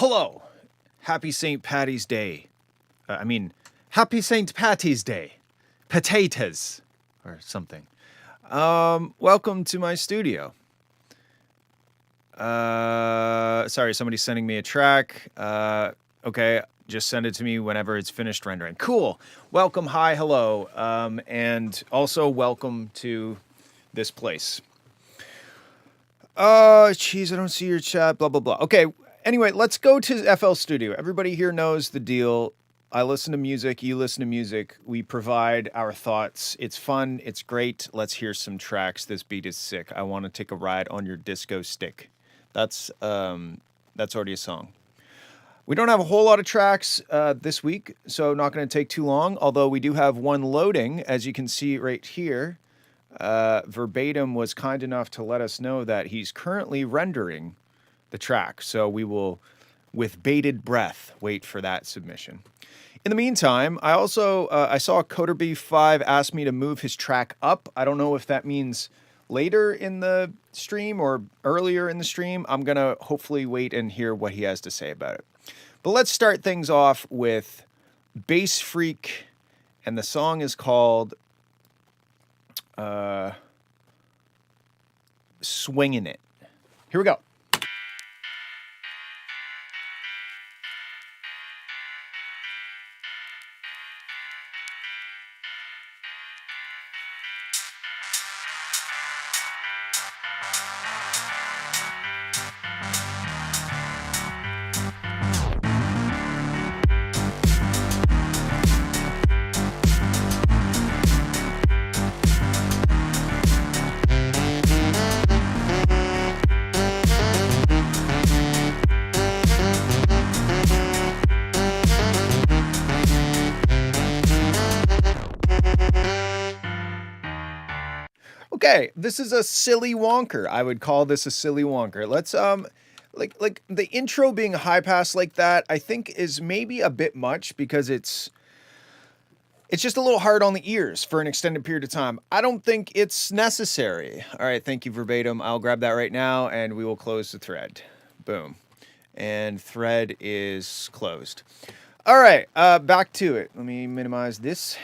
Hello. Happy St. Patty's Day. Happy St. Patty's Day. Potatoes. Or something. Welcome to my studio. Sorry, somebody's sending me a track. Okay, just send it to me whenever it's finished rendering. Cool. Welcome, hi, hello. And also welcome to this place. Jeez, I don't see your chat, blah, blah, blah. Okay, anyway, let's go to FL Studio. Everybody here knows the deal. I listen to music, you listen to music. We provide our thoughts. It's fun, it's great. Let's hear some tracks. This beat is sick. I want to take a ride on your disco stick. That's already a song. We don't have a whole lot of tracks this week, so not going to take too long, although we do have one loading, as you can see right here. Verbatim was kind enough to let us know that he's currently rendering the track, so we will, with bated breath, wait for that submission. In the meantime, I also I saw CoderB5 ask me to move his track up. I don't know if that means later in the stream or earlier in the stream. I'm gonna hopefully wait and hear what he has to say about it. But let's start things off with Bass Freak, and the song is called Swingin' It. Here we go. Okay, this is a silly wonker. I would call this a silly wonker. Let's like the intro being high pass like that, I think is maybe a bit much because it's just a little hard on the ears for an extended period of time. I don't think it's necessary. All right, thank you, Verbatim. I'll grab that right now and we will close the thread. Boom. And thread is closed. All right, back to it. Let me minimize this.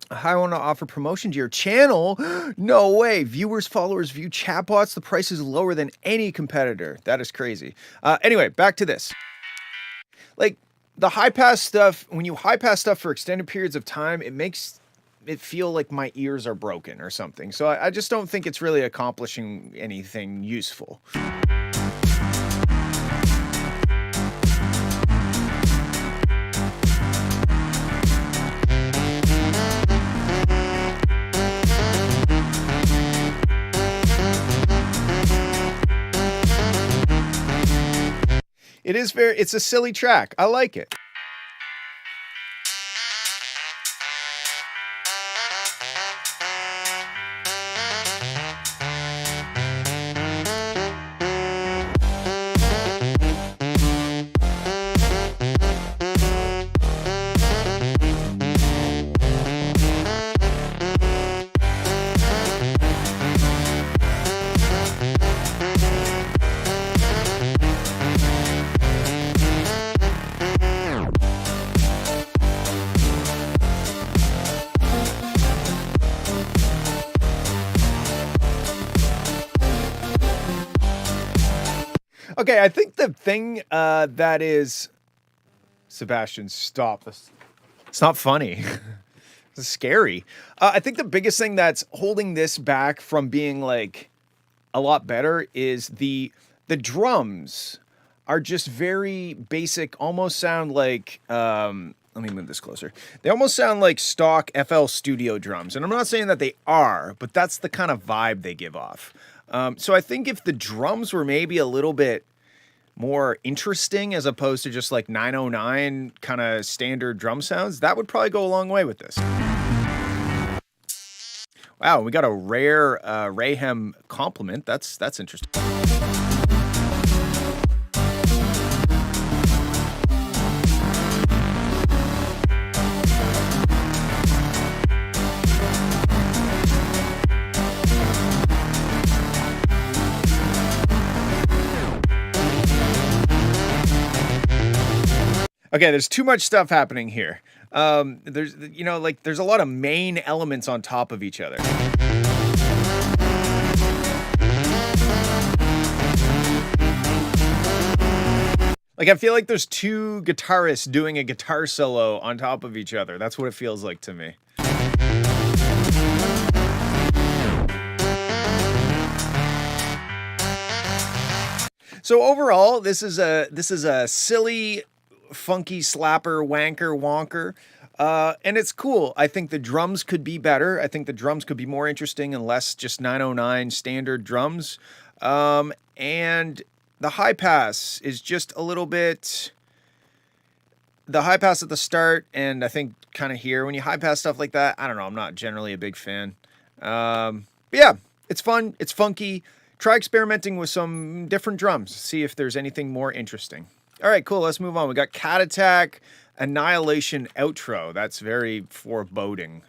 I want to offer promotion to your channel. No way. Viewers, followers, view chatbots. The price is lower than any competitor. That is crazy. Anyway, back to this. Like, the high pass stuff, when you high pass stuff for extended periods of time, it makes it feel like my ears are broken or something. So I just don't think it's really accomplishing anything useful. It's a silly track. I like it. Okay, I think the thing that is... Sebastian, stop. It's not funny. It's scary. I think the biggest thing that's holding this back from being, like, a lot better is the drums are just very basic, almost sound like... let me move this closer. They almost sound like stock FL Studio drums. And I'm not saying that they are, but that's the kind of vibe they give off. So I think if the drums were maybe a little bit more interesting as opposed to just like 909 kind of standard drum sounds, that would probably go a long way with this. Wow, we got a rare Rayhem compliment. That's interesting. Okay, there's too much stuff happening here. There's, like there's a lot of main elements on top of each other. Like, I feel like there's two guitarists doing a guitar solo on top of each other. That's what it feels like to me. So overall, this is a silly, funky slapper, wanker, wonker. And it's cool. I think the drums could be better. I think the drums could be more interesting and less just 909 standard drums. And the high pass is just a little bit. The high pass at the start, and I think kind of here, when you high pass stuff like that, I don't know, I'm not generally a big fan. But yeah, it's fun, it's funky. Try experimenting with some different drums, see if there's anything more interesting. All right, cool, let's move on. We got Cat Attack, Annihilation outro. That's very foreboding.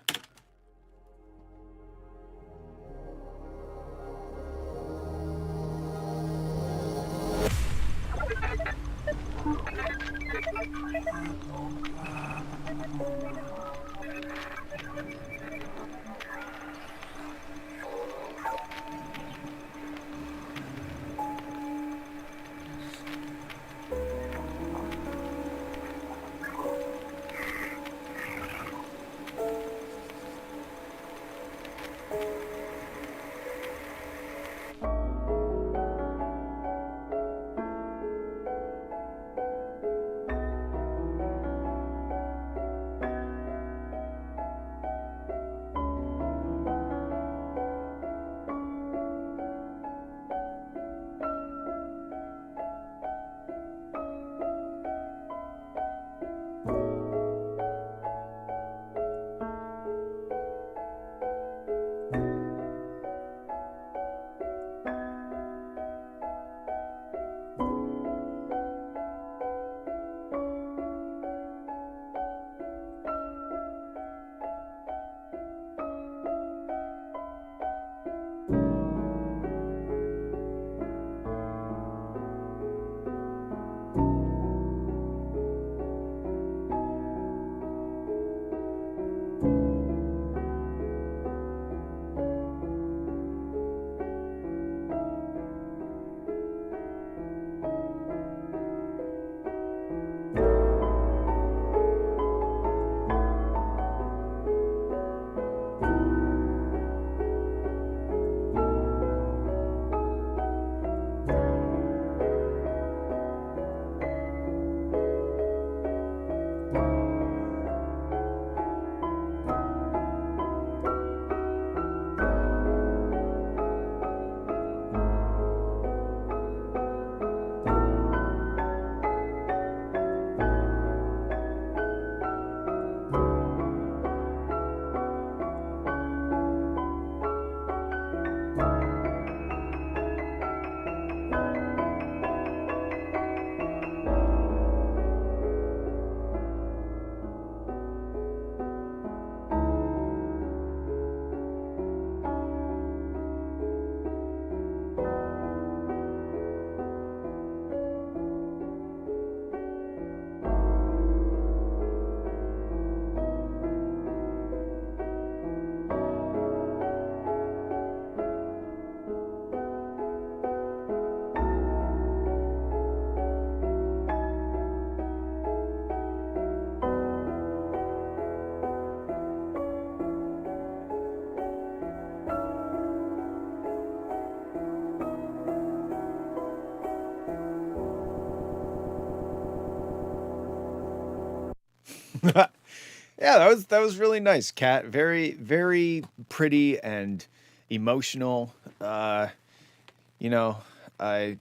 Yeah, that was really nice, Kat. Very, very pretty and emotional. You know, I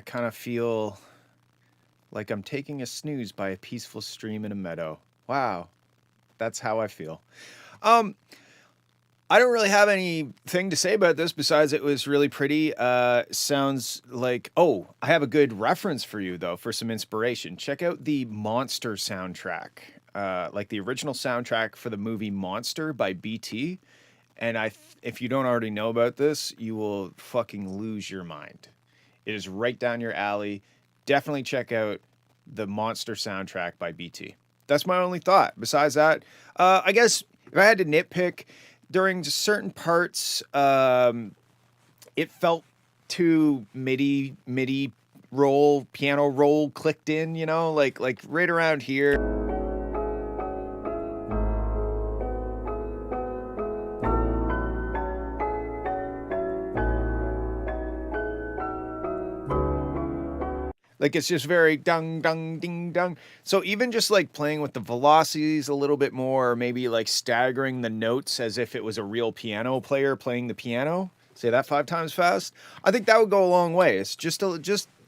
kind of feel like I'm taking a snooze by a peaceful stream in a meadow. Wow, that's how I feel. Um, I don't really have anything to say about this besides it was really pretty. Sounds like, oh, I have a good reference for you though for some inspiration. Check out the Monster soundtrack, like the original soundtrack for the movie Monster by BT. And if you don't already know about this, you will fucking lose your mind. It is right down your alley. Definitely check out the Monster soundtrack by BT. That's my only thought. Besides that, I guess if I had to nitpick, during certain parts, it felt too MIDI roll, piano roll clicked in, you know, like right around here. Like it's just very dung, dung, ding, dung. So even just like playing with the velocities a little bit more, or maybe like staggering the notes as if it was a real piano player playing the piano. Say that 5 times fast. I think that would go a long way. It's just a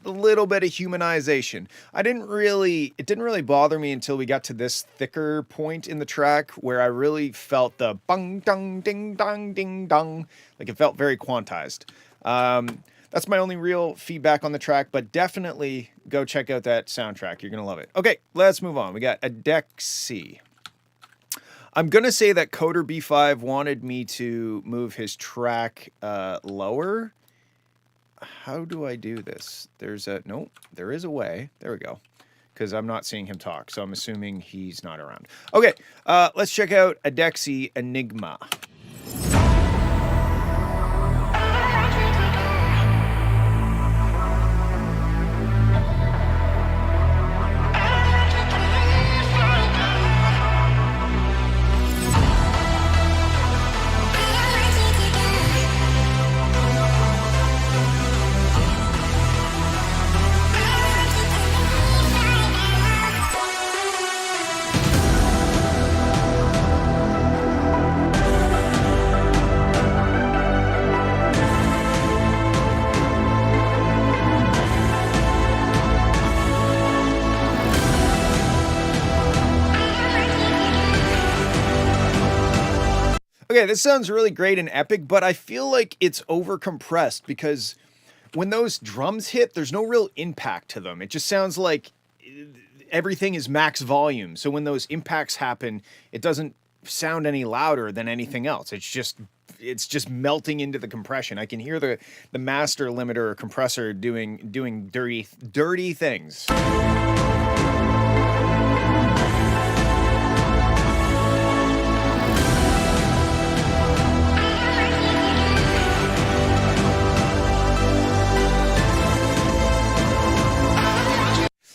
little bit of humanization. It didn't really bother me until we got to this thicker point in the track where I really felt the bung, dung, ding, dong, ding, dong. Like it felt very quantized. That's my only real feedback on the track, but definitely go check out that soundtrack. You're going to love it. Okay, let's move on. We got Adexi. I'm going to say that Coder B5 wanted me to move his track lower. How do I do this? There is a way. There we go. Because I'm not seeing him talk, so I'm assuming he's not around. Okay, let's check out Adexi Enigma. Okay, this sounds really great and epic, but I feel like it's over-compressed because when those drums hit, there's no real impact to them. It just sounds like everything is max volume. So when those impacts happen, it doesn't sound any louder than anything else. It's just melting into the compression. I can hear the master limiter or compressor doing dirty things.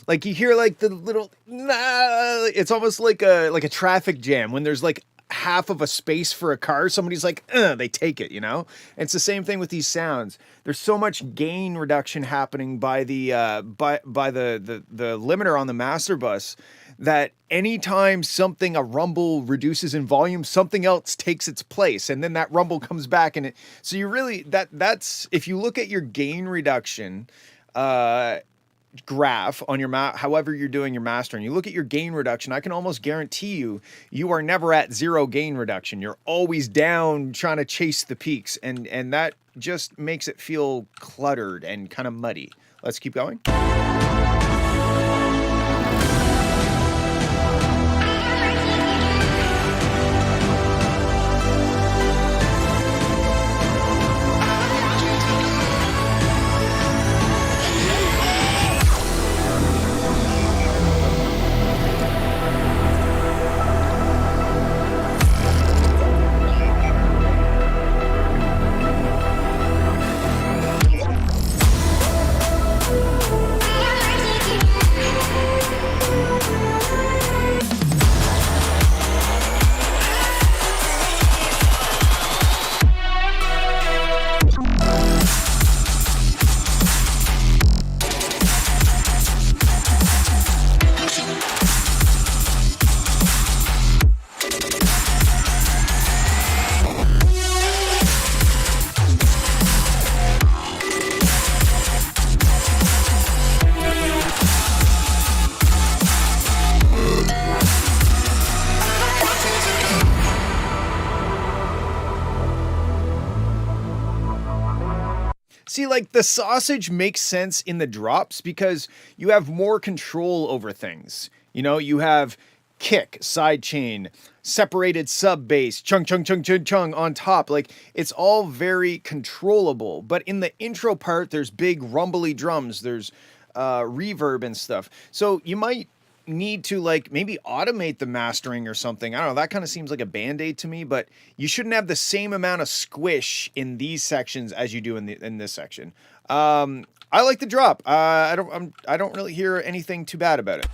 Like you hear like the little, it's almost like a traffic jam when there's like half of a space for a car. Somebody's like, they take it, you know? And it's the same thing with these sounds. There's so much gain reduction happening by the limiter on the master bus that anytime a rumble reduces in volume, something else takes its place, and then that rumble comes back, and so you really that's if you look at your gain reduction graph on your however you're doing your mastering, you look at your gain reduction, I can almost guarantee you are never at 0 gain reduction. You're always down trying to chase the peaks, and that just makes it feel cluttered and kind of muddy. Let's keep going. See, like the sausage makes sense in the drops because you have more control over things. You know, you have kick, side chain, separated sub bass, chung chung chung chung chung on top. Like it's all very controllable. But in the intro part, there's big rumbly drums. There's reverb and stuff. So you might need to like maybe automate the mastering or something. I don't know. That kind of seems like a band-aid to me, but you shouldn't have the same amount of squish in these sections as you do in this section. I like the drop. I don't really hear anything too bad about it.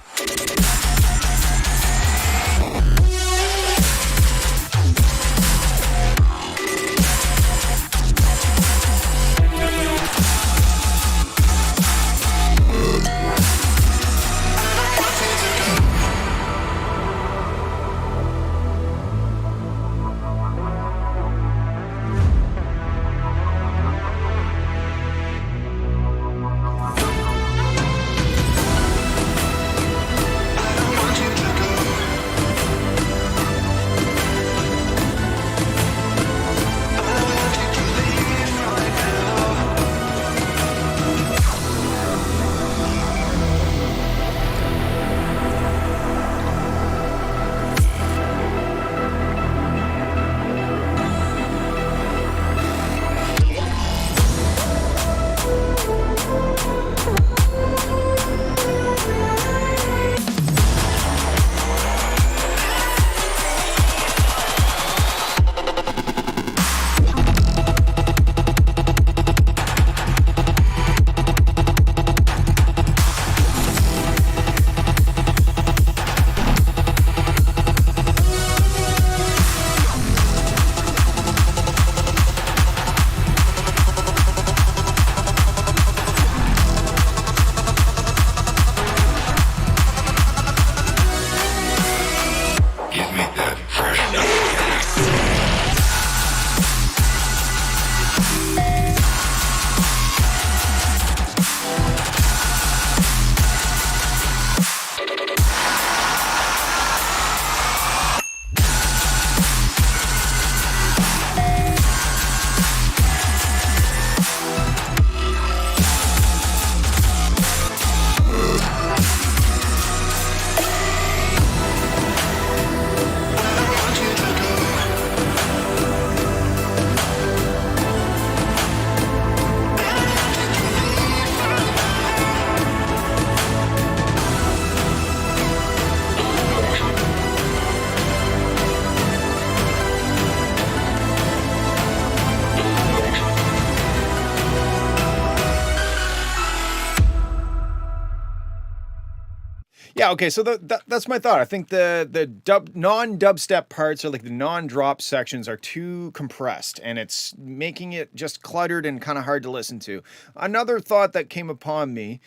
Yeah, okay, so that's my thought. I think the non-dubstep parts, or like the non-drop sections, are too compressed, and it's making it just cluttered and kind of hard to listen to. Another thought that came upon me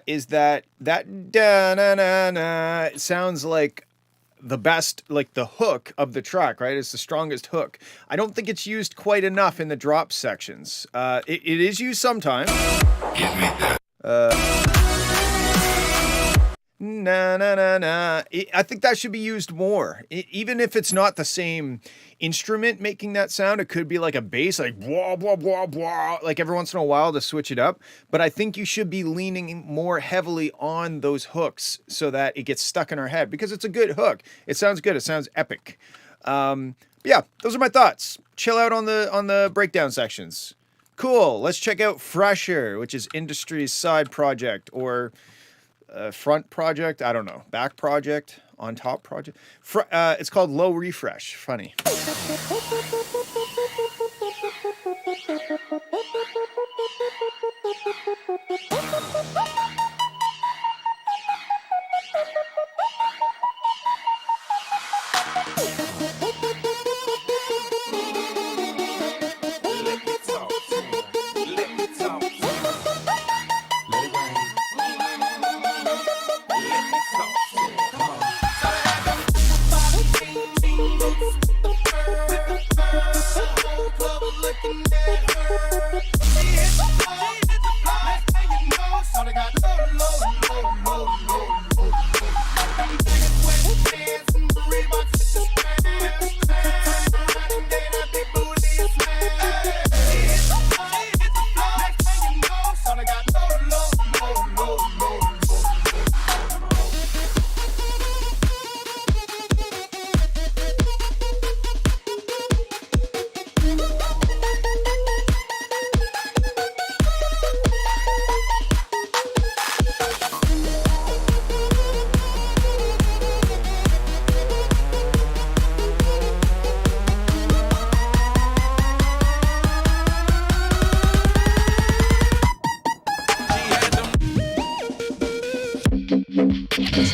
is that da-na-na-na, it sounds like the best, like the hook of the track, right? It's the strongest hook. I don't think it's used quite enough in the drop sections. It is used sometimes. Give me that. Na na na na. I think that should be used more. Even if it's not the same instrument making that sound, it could be like a bass, like blah blah blah blah, like every once in a while to switch it up. But I think you should be leaning more heavily on those hooks so that it gets stuck in our head, because it's a good hook. It sounds good. It sounds epic. Yeah, those are my thoughts. Chill out on the breakdown sections. Cool. Let's check out Fresher, which is Industry's side project, or front project, I don't know, back project, on top project. It's called Low Refresh. Funny.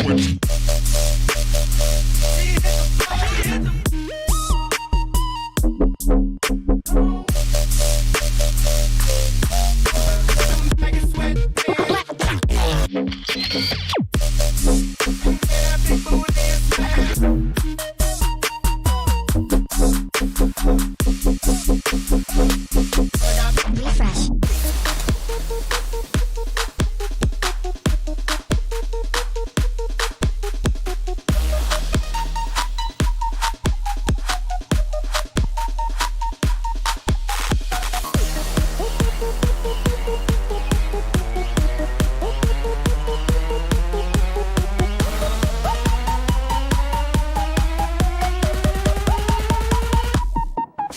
Fresher.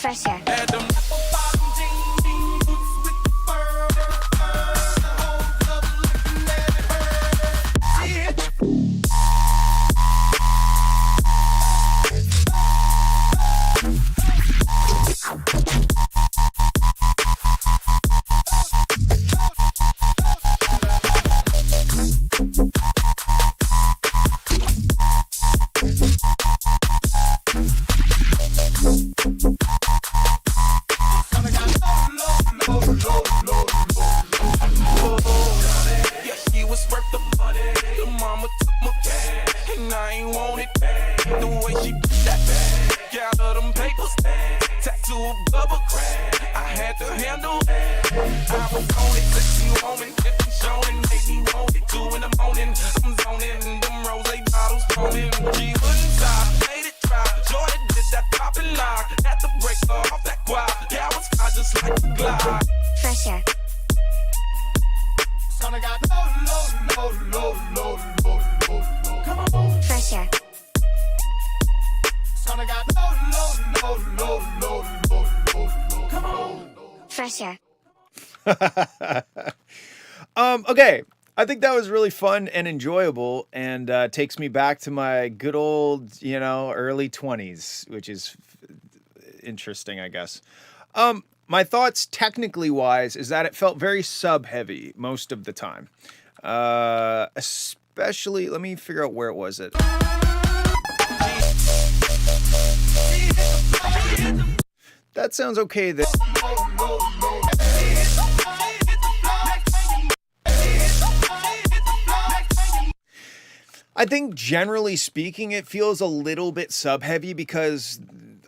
Fresher. Fresher. Fresher. Okay. I think that was really fun and enjoyable, and takes me back to my good old, early 20s, which is interesting, I guess. My thoughts, technically wise, is that it felt very sub heavy most of the time. Especially, let me figure out where it was. That sounds okay. I think generally speaking, it feels a little bit sub heavy because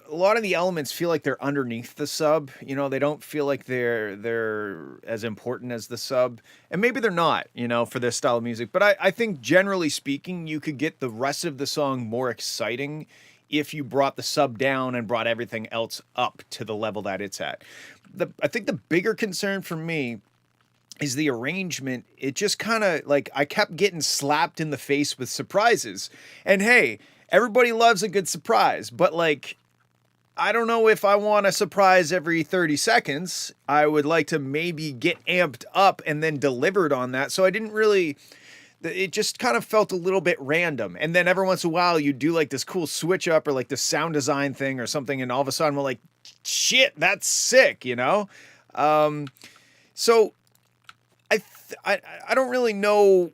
a lot of the elements feel like they're underneath the sub. They don't feel like they're as important as the sub. And maybe they're not, for this style of music. But I think generally speaking, you could get the rest of the song more exciting if you brought the sub down and brought everything else up to the level that it's at. I think the bigger concern for me is the arrangement. It just kind of I kept getting slapped in the face with surprises. And hey, everybody loves a good surprise, but I don't know if I want a surprise every 30 seconds. I would like to maybe get amped up and then delivered on that. So I didn't really, it just kind of felt a little bit random. And then every once in a while you do this cool switch up or this sound design thing or something. And all of a sudden we're like, shit, that's sick, So I don't really know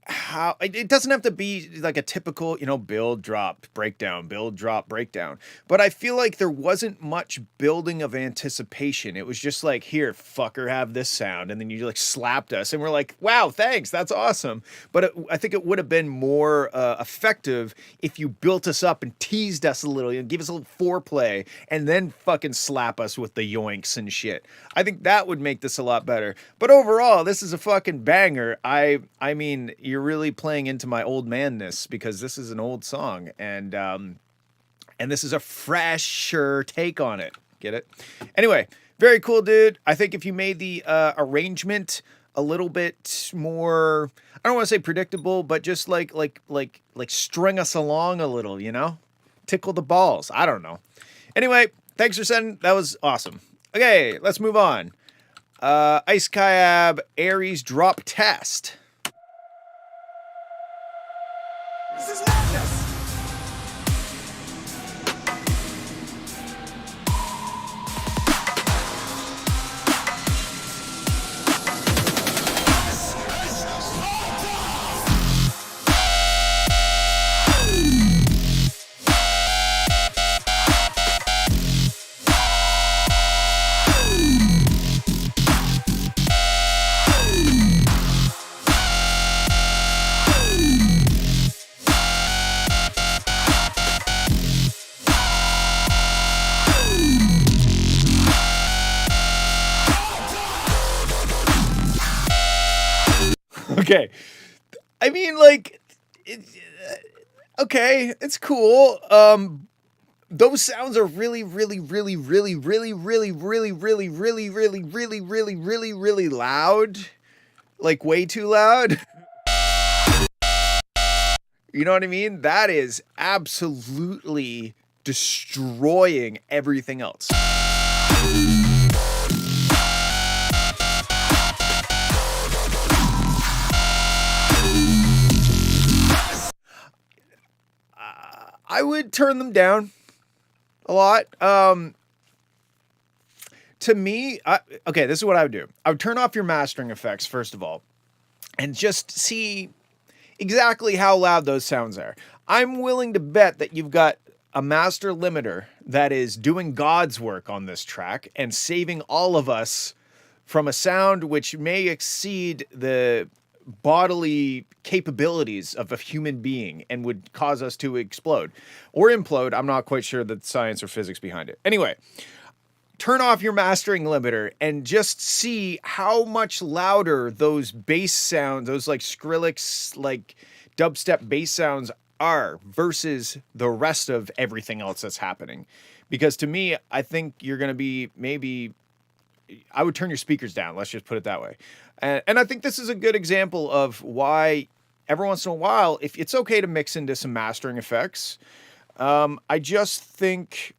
how it doesn't have to be like a typical, build, drop, breakdown, build, drop, breakdown. But I feel like there wasn't much building of anticipation. It was just here, fucker, have this sound. And then you slapped us and we're like, wow, thanks. That's awesome. But I think it would have been more effective if you built us up and teased us a little and give us a little foreplay and then fucking slap us with the yoinks and shit. I think that would make this a lot better. But overall, this is a fucking banger. I mean, you're really playing into my old manness because this is an old song and this is a fresher take on it. Get it? Anyway, very cool, dude. I think if you made the arrangement a little bit more, I don't want to say predictable, but just like string us along a little, tickle the balls. I don't know. Anyway, thanks for sending. That was awesome. Okay, let's move on. Ice Kayab Aries drop test. This is madness. Okay. I mean, like, okay, it's cool. Those sounds are really, really, really, really, really, really, really, really, really, really, really, really, really, really loud. Like way too loud. You know what I mean? That is absolutely destroying everything else. I would turn them down a lot. To me, okay, this is what I would do. I would turn off your mastering effects, first of all, and just see exactly how loud those sounds are. I'm willing to bet that you've got a master limiter that is doing God's work on this track and saving all of us from a sound which may exceed the bodily capabilities of a human being and would cause us to explode or implode. I'm not quite sure the science or physics behind it. Anyway, turn off your mastering limiter and just see how much louder those bass sounds, those like Skrillex, like dubstep bass sounds are versus the rest of everything else that's happening. Because to me, I think you're going to be maybe, I would turn your speakers down. Let's just put it that way. And I think this is a good example of why every once in a while, if it's okay to mix into some mastering effects, I just think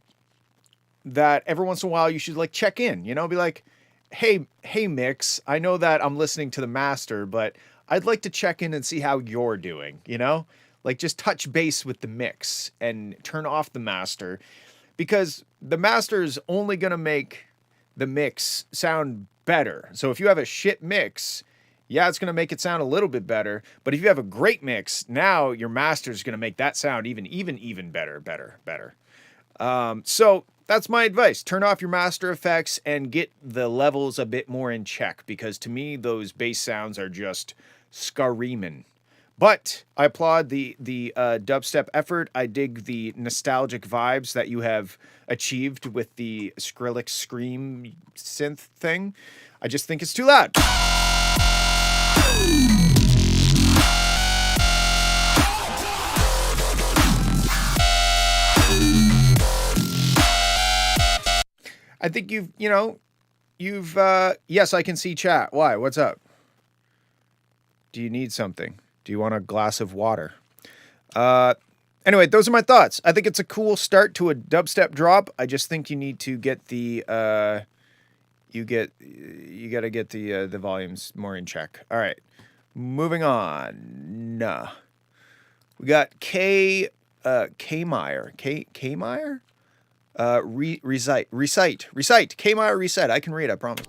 that every once in a while you should like check in, you know, be like, hey mix, I know that I'm listening to the master, but I'd like to check in and see how you're doing, you know, like just touch base with the mix and turn off the master, because the master is only going to make the mix sound better. So if you have a shit mix, yeah, it's going to make it sound a little bit better, but if you have a great mix, now your master is going to make that sound even better. So that's my advice. Turn off your master effects and get the levels a bit more in check, because to me, those bass sounds are just screaming. But I applaud the dubstep effort. I dig the nostalgic vibes that you have achieved with the Skrillex scream synth thing. I just think it's too loud. I think you've yes, I can see chat. Why? What's up? Do you need something? Do you want a glass of water? Anyway, those are my thoughts. I think it's a cool start to a dubstep drop. I just think you need to get the you got to get the volumes more in check. All right. Moving on. Nah. We got K Meyer. K Meyer? Recite. K Meyer Reset. I can read, I promise.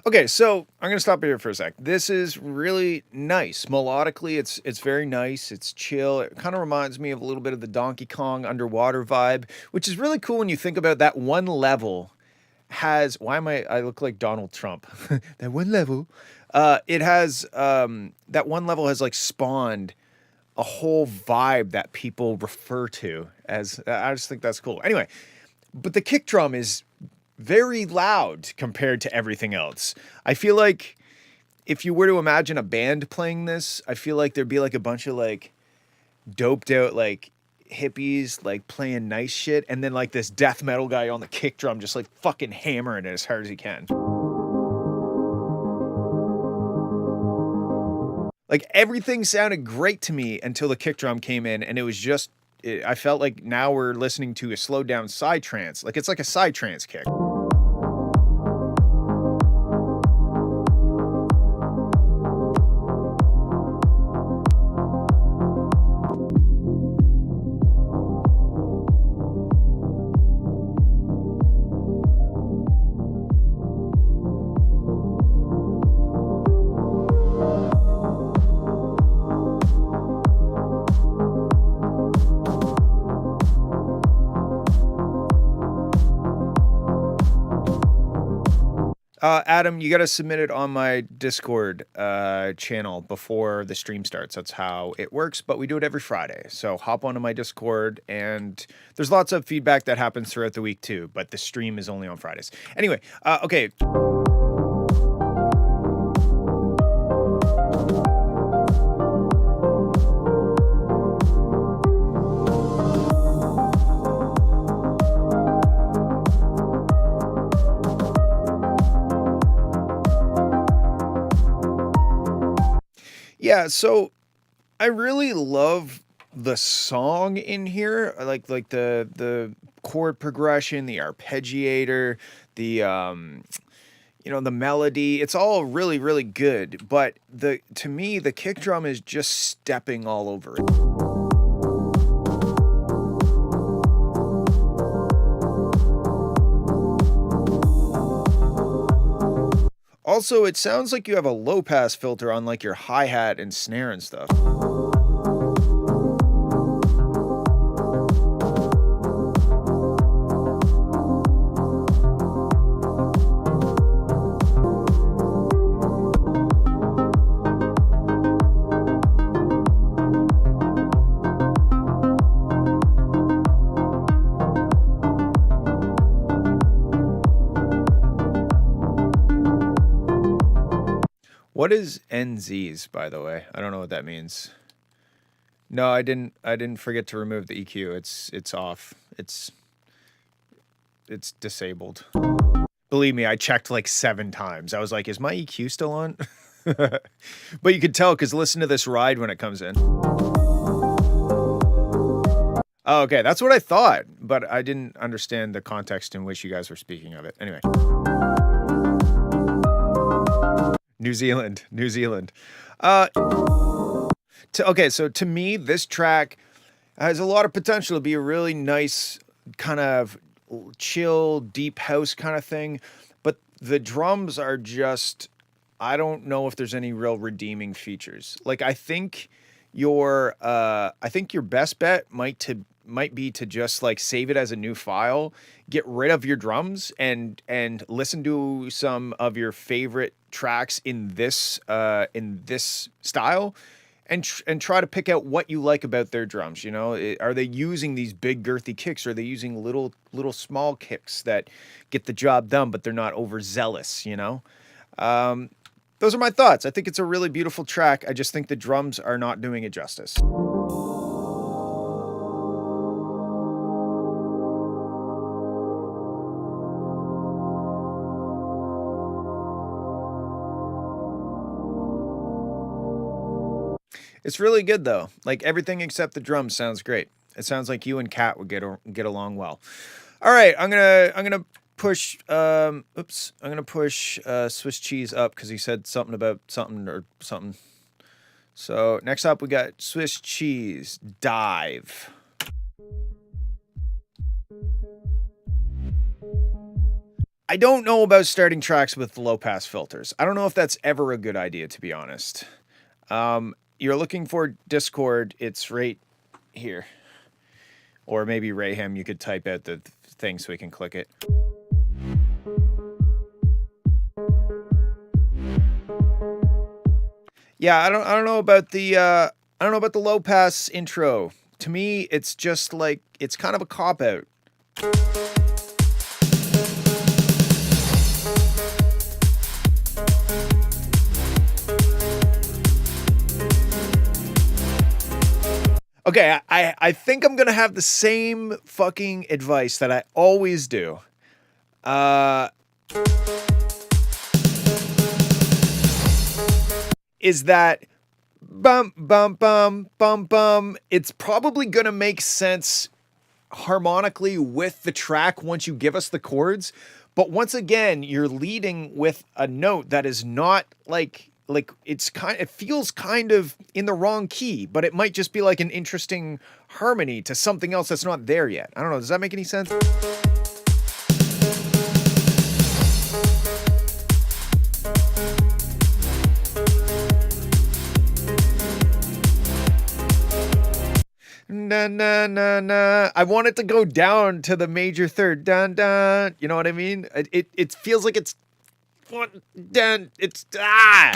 Okay, so I'm gonna stop here for a sec. This is really nice. Melodically, it's very nice. It's chill. It kind of reminds me of a little bit of the Donkey Kong underwater vibe, which is really cool when you think about that one level has. Why am I look like Donald Trump? That one level, it has that one level has like spawned a whole vibe that people refer to as. I just think that's cool. Anyway, but the kick drum is very loud compared to everything else. I feel like if you were to imagine a band playing this, I feel like there'd be like a bunch of like doped out like hippies like playing nice shit, and then like this death metal guy on the kick drum just like fucking hammering it as hard as he can. Like everything sounded great to me until the kick drum came in, and it was just, I felt like now we're listening to a slowed down psytrance. Like it's like a psytrance kick. Adam, you got to submit it on my Discord channel before the stream starts. That's how it works, but we do it every Friday. So hop onto my Discord, and there's lots of feedback that happens throughout the week too, but the stream is only on Fridays. Anyway, okay. Yeah, so I really love the song in here. I like the chord progression, the arpeggiator, the the melody. It's all really, really good. But to me, the kick drum is just stepping all over it. Also, it sounds like you have a low pass filter on like your hi-hat and snare and stuff. What is NZs, by the way? I don't know what that means. No, I didn't forget to remove the EQ. It's off. It's disabled. Believe me, I checked like 7 times. I was like, is my EQ still on? But you could tell because listen to this ride when it comes in. Oh, okay, that's what I thought, but I didn't understand the context in which you guys were speaking of it. Anyway. New Zealand. Okay, so to me, this track has a lot of potential to be a really nice kind of chill, deep house kind of thing. But the drums are just, I don't know if there's any real redeeming features. Like, I think your best bet might be to just like save it as a new file, get rid of your drums, and listen to some of your favorite tracks in this style, and try to pick out what you like about their drums. You know, are they using these big girthy kicks? Or are they using little small kicks that get the job done, but they're not overzealous? You know, those are my thoughts. I think it's a really beautiful track. I just think the drums are not doing it justice. It's really good though. Like everything except the drums sounds great. It sounds like you and Kat would get along well. All right, I'm gonna push. I'm gonna push Swiss Cheese up because he said something about something or something. So next up we got Swiss Cheese Dive. I don't know about starting tracks with low pass filters. I don't know if that's ever a good idea, to be honest. You're looking for Discord, it's right here. Or maybe Rayham, you could type out the thing so we can click it. Yeah, I don't know about the low pass intro. To me, it's just like it's kind of a cop out. Okay, I think I'm gonna have the same fucking advice that I always do. Is that bum bum bum bum bum? It's probably gonna make sense harmonically with the track once you give us the chords, but once again, you're leading with a note that is not like it feels kind of in the wrong key, but it might just be like an interesting harmony to something else that's not there yet. I don't know. Does that make any sense? Na na na na. I want it to go down to the major third. Dun dun. You know what I mean? It feels like it's dun. It's ah.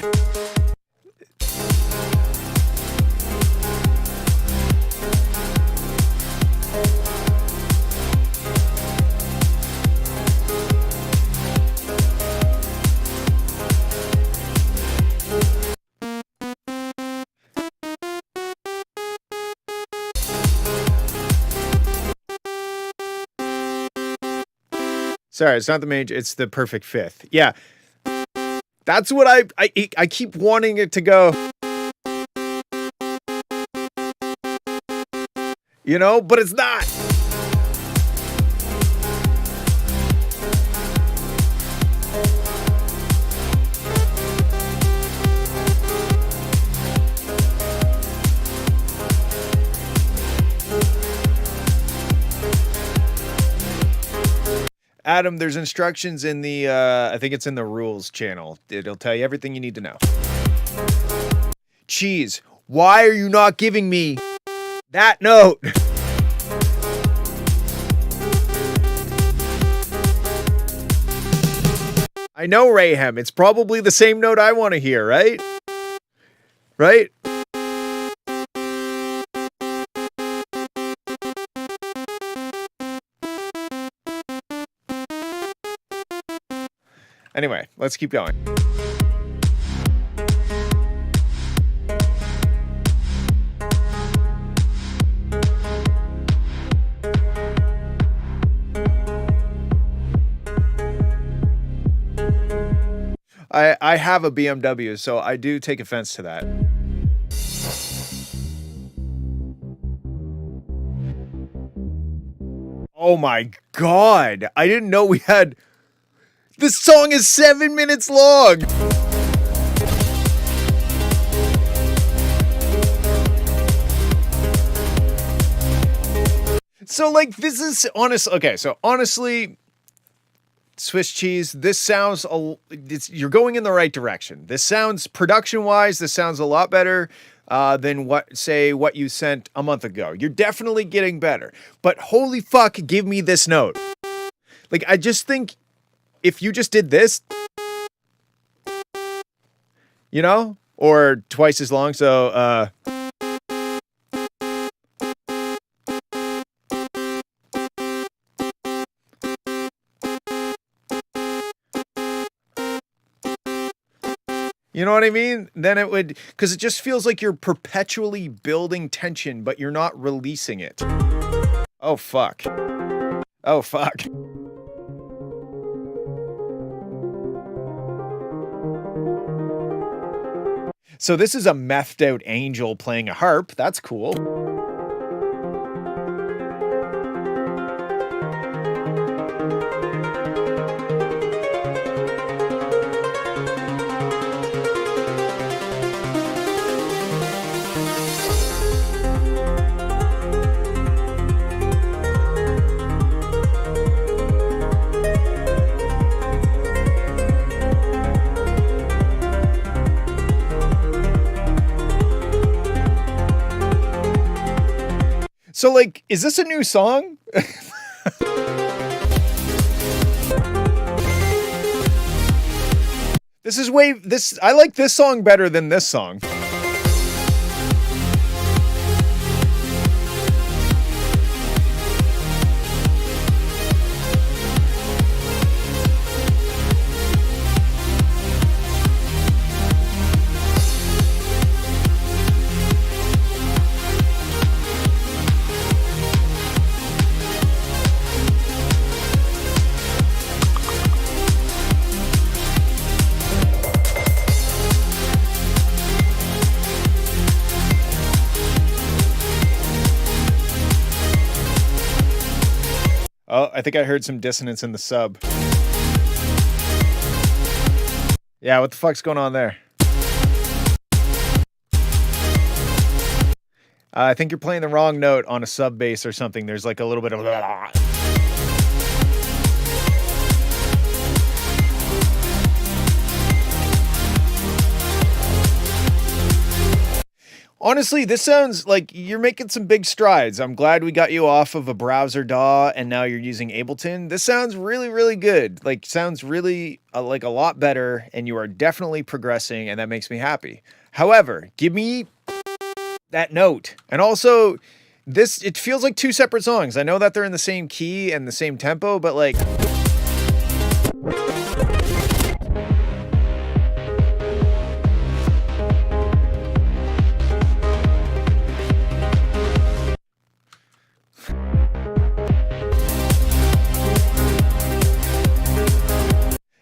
Sorry, it's not the major, it's the perfect fifth. Yeah. That's what I keep wanting it to go. You know, but it's not. Adam, there's instructions in the, I think it's in the rules channel. It'll tell you everything you need to know. Cheese, why are you not giving me that note? I know, Rayhem, it's probably the same note I want to hear, right? Right? Anyway, let's keep going. I have a BMW, so I do take offense to that. Oh my God. I didn't know we had... This song is 7 minutes long. So like this is honest. Okay, so honestly, Swiss cheese, this sounds you're going in the right direction. This sounds production-wise, this sounds a lot better than what you sent a month ago. You're definitely getting better. But holy fuck, give me this note. Like I just think if you just did this, you know, or twice as long, so, you know what I mean? Then it would, because it just feels like you're perpetually building tension, but you're not releasing it. Oh, fuck. Oh, fuck. So this is a methed out angel playing a harp. That's cool. So, like, is this a new song? I like this song better than this song. I think I heard some dissonance in the sub. Yeah, what the fuck's going on there? I think you're playing the wrong note on a sub bass or something. There's like a little bit of... Honestly, this sounds like you're making some big strides. I'm glad we got you off of a browser DAW and now you're using Ableton. This sounds really, really good. Like, sounds really like a lot better, and you are definitely progressing, and that makes me happy. However, give me that note. And also, it feels like two separate songs. I know that they're in the same key and the same tempo, but like...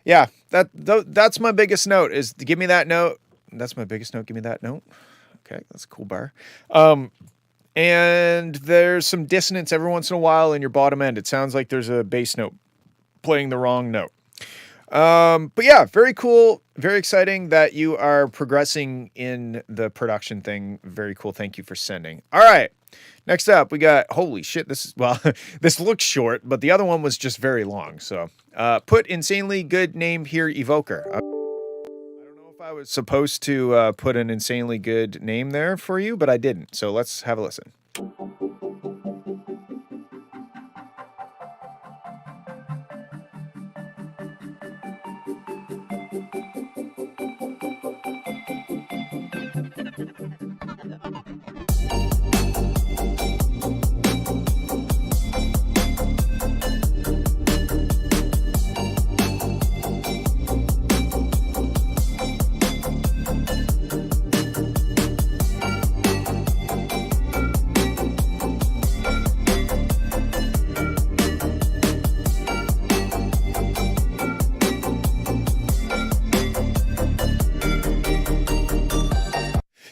Yeah, that's my biggest note, is to give me that note. That's my biggest note. Give me that note. Okay, that's a cool bar. And there's some dissonance every once in a while in your bottom end. It sounds like there's a bass note playing the wrong note. But yeah, very cool. Very exciting that you are progressing in the production thing. Very cool. Thank you for sending. All right. Next up, we got, holy shit, this looks short, but the other one was just very long. So, put insanely good name here, Evoker. I don't know if I was supposed to put an insanely good name there for you, but I didn't. So let's have a listen.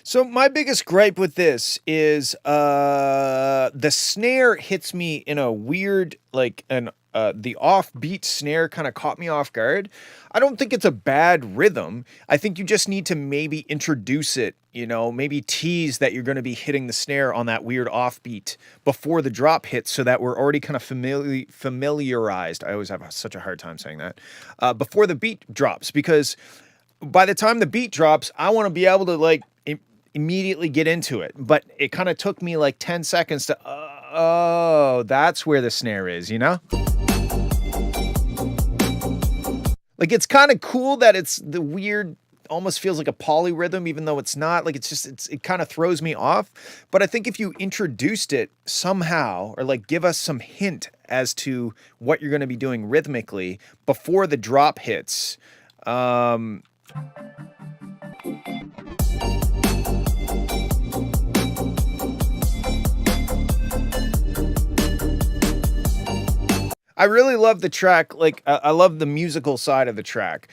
So my biggest gripe with this is the snare hits me in a weird, like, the offbeat snare kind of caught me off guard. I don't think it's a bad rhythm. I think you just need to maybe introduce it, you know, maybe tease that you're going to be hitting the snare on that weird offbeat before the drop hits, so that we're already kind of familiarized. I always have such a hard time saying that. Before the beat drops, because by the time the beat drops, I want to be able to, like, immediately get into it. But it kind of took me like 10 seconds to, oh, that's where the snare is, you know? Like, it's kind of cool that it's the weird, almost feels like a polyrhythm, even though it's not. Like, it kind of throws me off. But I think if you introduced it somehow, or like give us some hint as to what you're going to be doing rhythmically before the drop hits, I really love the track. Like, I love the musical side of the track.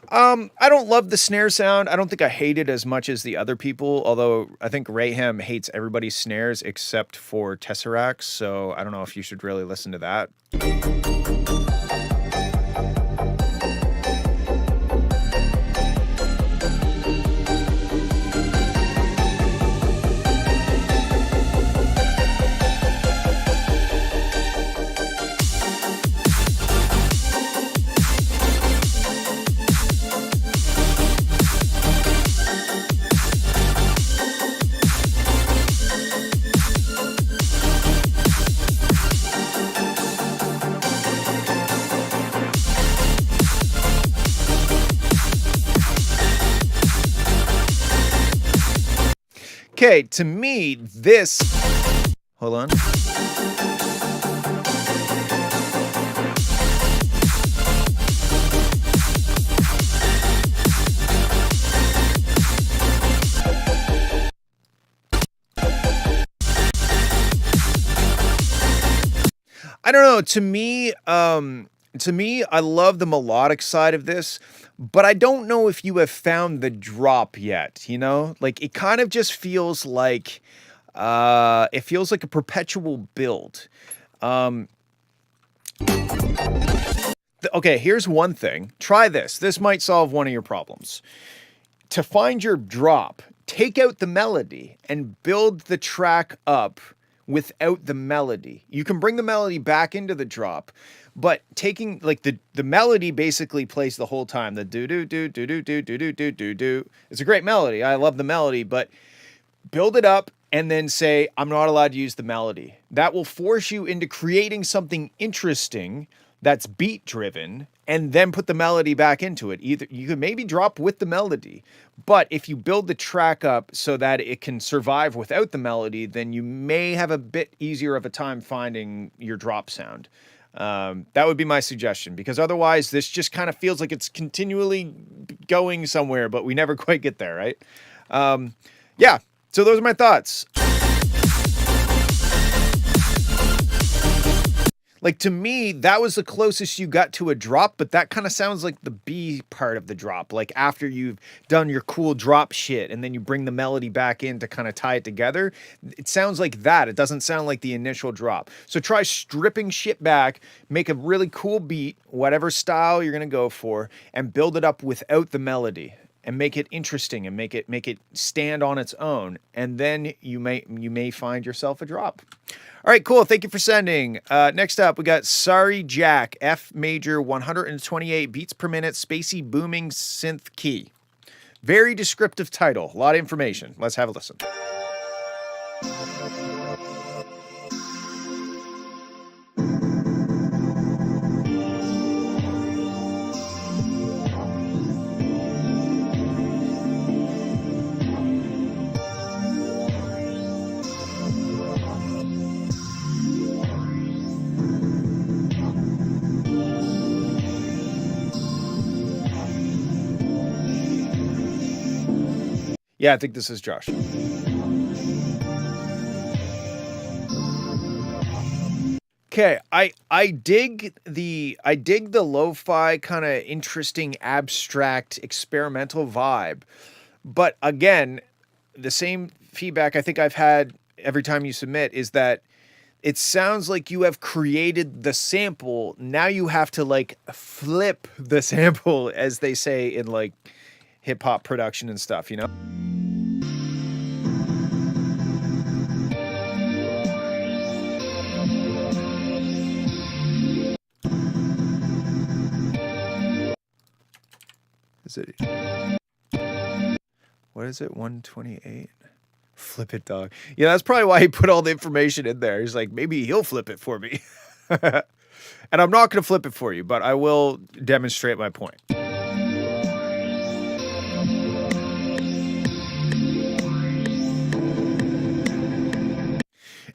I don't love the snare sound. I don't think I hate it as much as the other people, although I think Rayham hates everybody's snares except for Tesseract's, so I don't know if you should really listen to that. Okay, to me, this... Hold on. I don't know, to me, I love the melodic side of this, but I don't know if you have found the drop yet, you know? Like, it kind of just feels like, it feels like a perpetual build. Okay, here's one thing. Try this. This might solve one of your problems. To find your drop, take out the melody and build the track up without the melody. You can bring the melody back into the drop, but taking like the melody basically plays the whole time. The do do do do do do do do do do do. It's a great melody. I love the melody, but build it up and then say, I'm not allowed to use the melody. That will force you into creating something interesting that's beat driven and then put the melody back into it. Either you could maybe drop with the melody, but if you build the track up so that it can survive without the melody, then you may have a bit easier of a time finding your drop sound. That would be my suggestion, because otherwise this just kind of feels like it's continually going somewhere, but we never quite get there, right? Yeah. So those are my thoughts. Like, to me, that was the closest you got to a drop, but that kind of sounds like the B part of the drop. Like after you've done your cool drop shit and then you bring the melody back in to kind of tie it together. It sounds like that. It doesn't sound like the initial drop. So try stripping shit back, make a really cool beat, whatever style you're going to go for, and build it up without the melody. And make it interesting and make it stand on its own, and then you may find yourself a drop. All right, cool. Thank you for sending. Next up, we got Sorry Jack, F major, 128 beats per minute, spacey booming synth key. Very descriptive title. A lot of information. Let's have a listen. Yeah, I think this is Josh. Okay, I dig the lo-fi kind of interesting, abstract, experimental vibe. But again, the same feedback I think I've had every time you submit is that it sounds like you have created the sample. Now you have to like flip the sample, as they say in like hip hop production and stuff, you know? Is it? What is it? 128? Flip it, dog. Yeah, that's probably why he put all the information in there. He's like, maybe he'll flip it for me. And I'm not going to flip it for you, but I will demonstrate my point.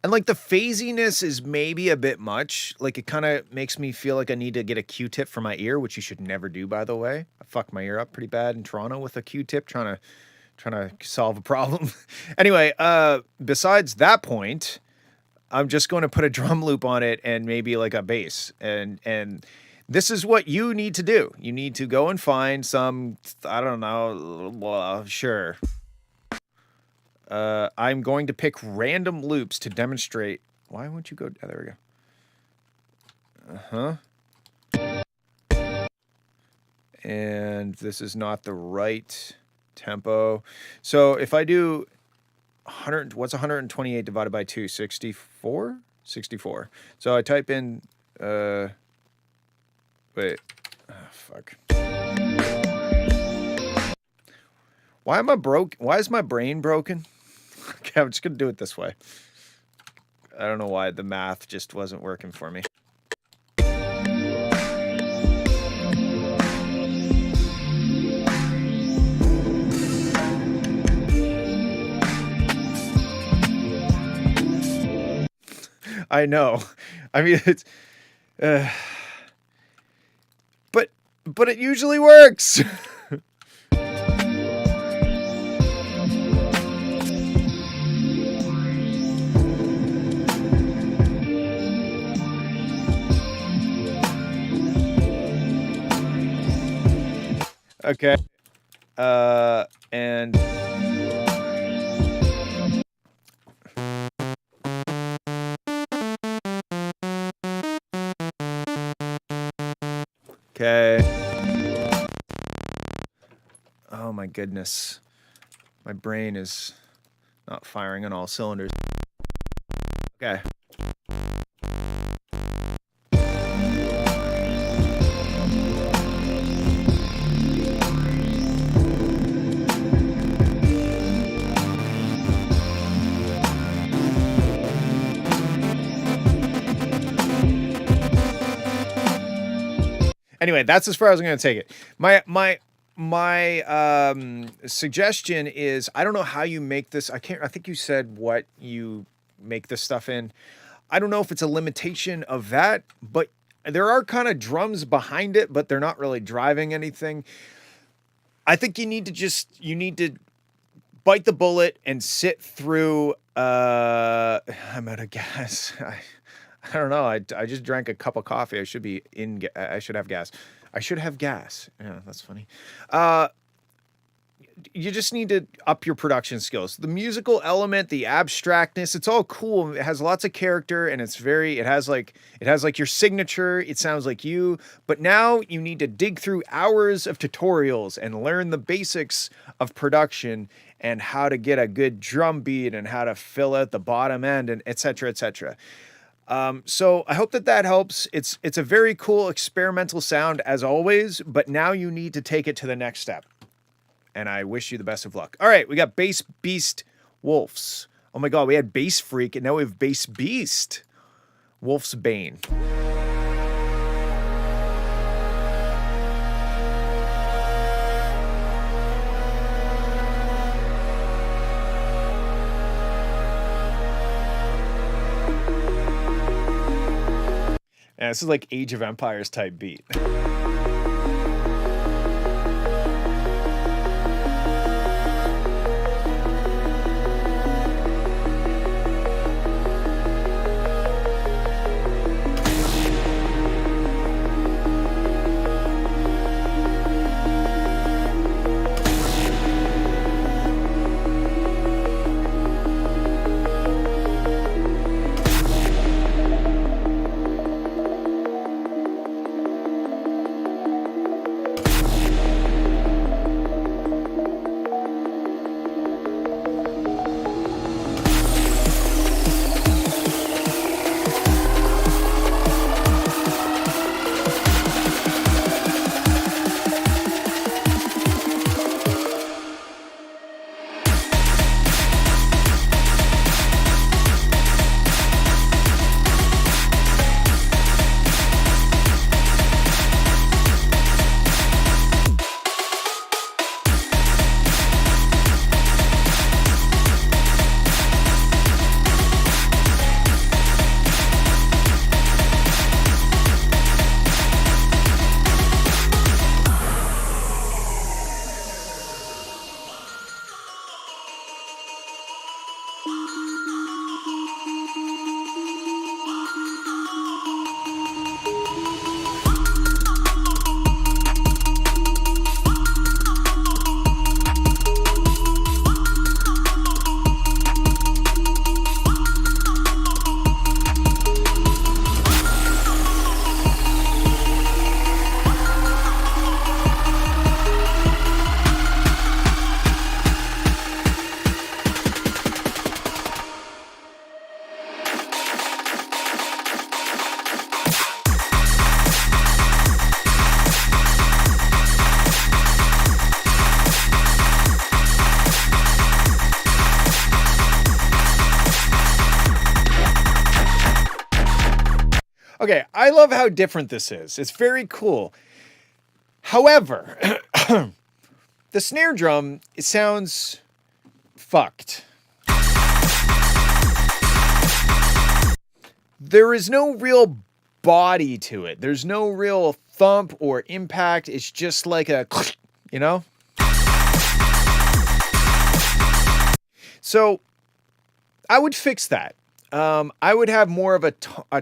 And like the phasiness is maybe a bit much. Like it kind of makes me feel like I need to get a Q-tip for my ear, which you should never do, by the way. I fucked my ear up pretty bad in Toronto with a Q-tip trying to solve a problem. Anyway, besides that point, I'm just going to put a drum loop on it and maybe like a bass. And this is what you need to do. You need to go and find some, I don't know, well, sure. I'm going to pick random loops to demonstrate. Why won't you go? Oh, there we go. And this is not the right tempo. So if I do 100, what's 128 divided by 2? 64? 64. So I type in, wait, oh, fuck. Why am I broke? Why is my brain broken? Okay, I'm just going to do it this way. I don't know why the math just wasn't working for me. I know. I mean, it's... but it usually works! Okay. And... my goodness. My brain is not firing on all cylinders. Okay. Anyway, that's as far as I'm going to take it. My suggestion is, I don't know how you make this. I think you said what you make this stuff in. I don't know if it's a limitation of that, but there are kind of drums behind it, but they're not really driving anything. I think you need to bite the bullet and sit through. I'm out of gas. I don't know. I just drank a cup of coffee. I should have gas. I should have gas. Yeah, that's funny. You just need to up your production skills. The musical element, the abstractness, it's all cool. It has lots of character, and it has like your signature. It sounds like you. But now you need to dig through hours of tutorials and learn the basics of production and how to get a good drum beat and how to fill out the bottom end and et cetera, et cetera. So I hope that helps. It's a very cool experimental sound as always, but now you need to take it to the next step. And I wish you the best of luck. All right, we got Bass Beast Wolves. Oh my God, we had Bass Freak and now we have Bass Beast. Wolf's Bane. Yeah, this is like Age of Empires type beat. Okay, I love how different this is. It's very cool. However, the snare drum, it sounds fucked. There is no real body to it. There's no real thump or impact. It's just like a, you know? So I would fix that. I would have more of a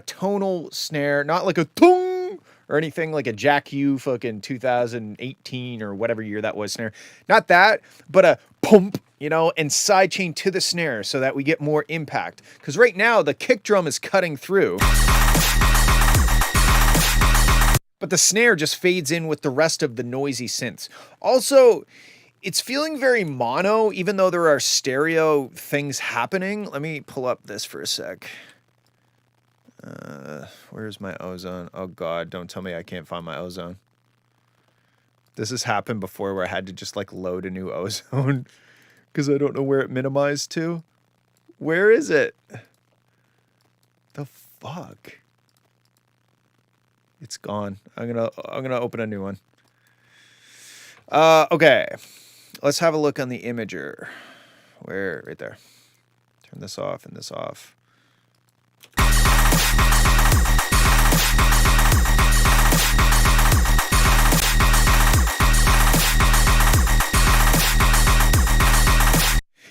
tonal snare, not like a tung or anything like a Jack U fucking 2018 or whatever year that was snare. Not that, but a pump, you know, and sidechain to the snare so that we get more impact. Because right now the kick drum is cutting through, but the snare just fades in with the rest of the noisy synths. Also, it's feeling very mono, even though there are stereo things happening. Let me pull up this for a sec. Where's my ozone? Oh God, don't tell me I can't find my ozone. This has happened before where I had to just like load a new ozone because I don't know where it minimized to. Where is it? The fuck? It's gone. I'm gonna open a new one. Okay. Let's have a look on the imager. Where? Right there. Turn this off and this off.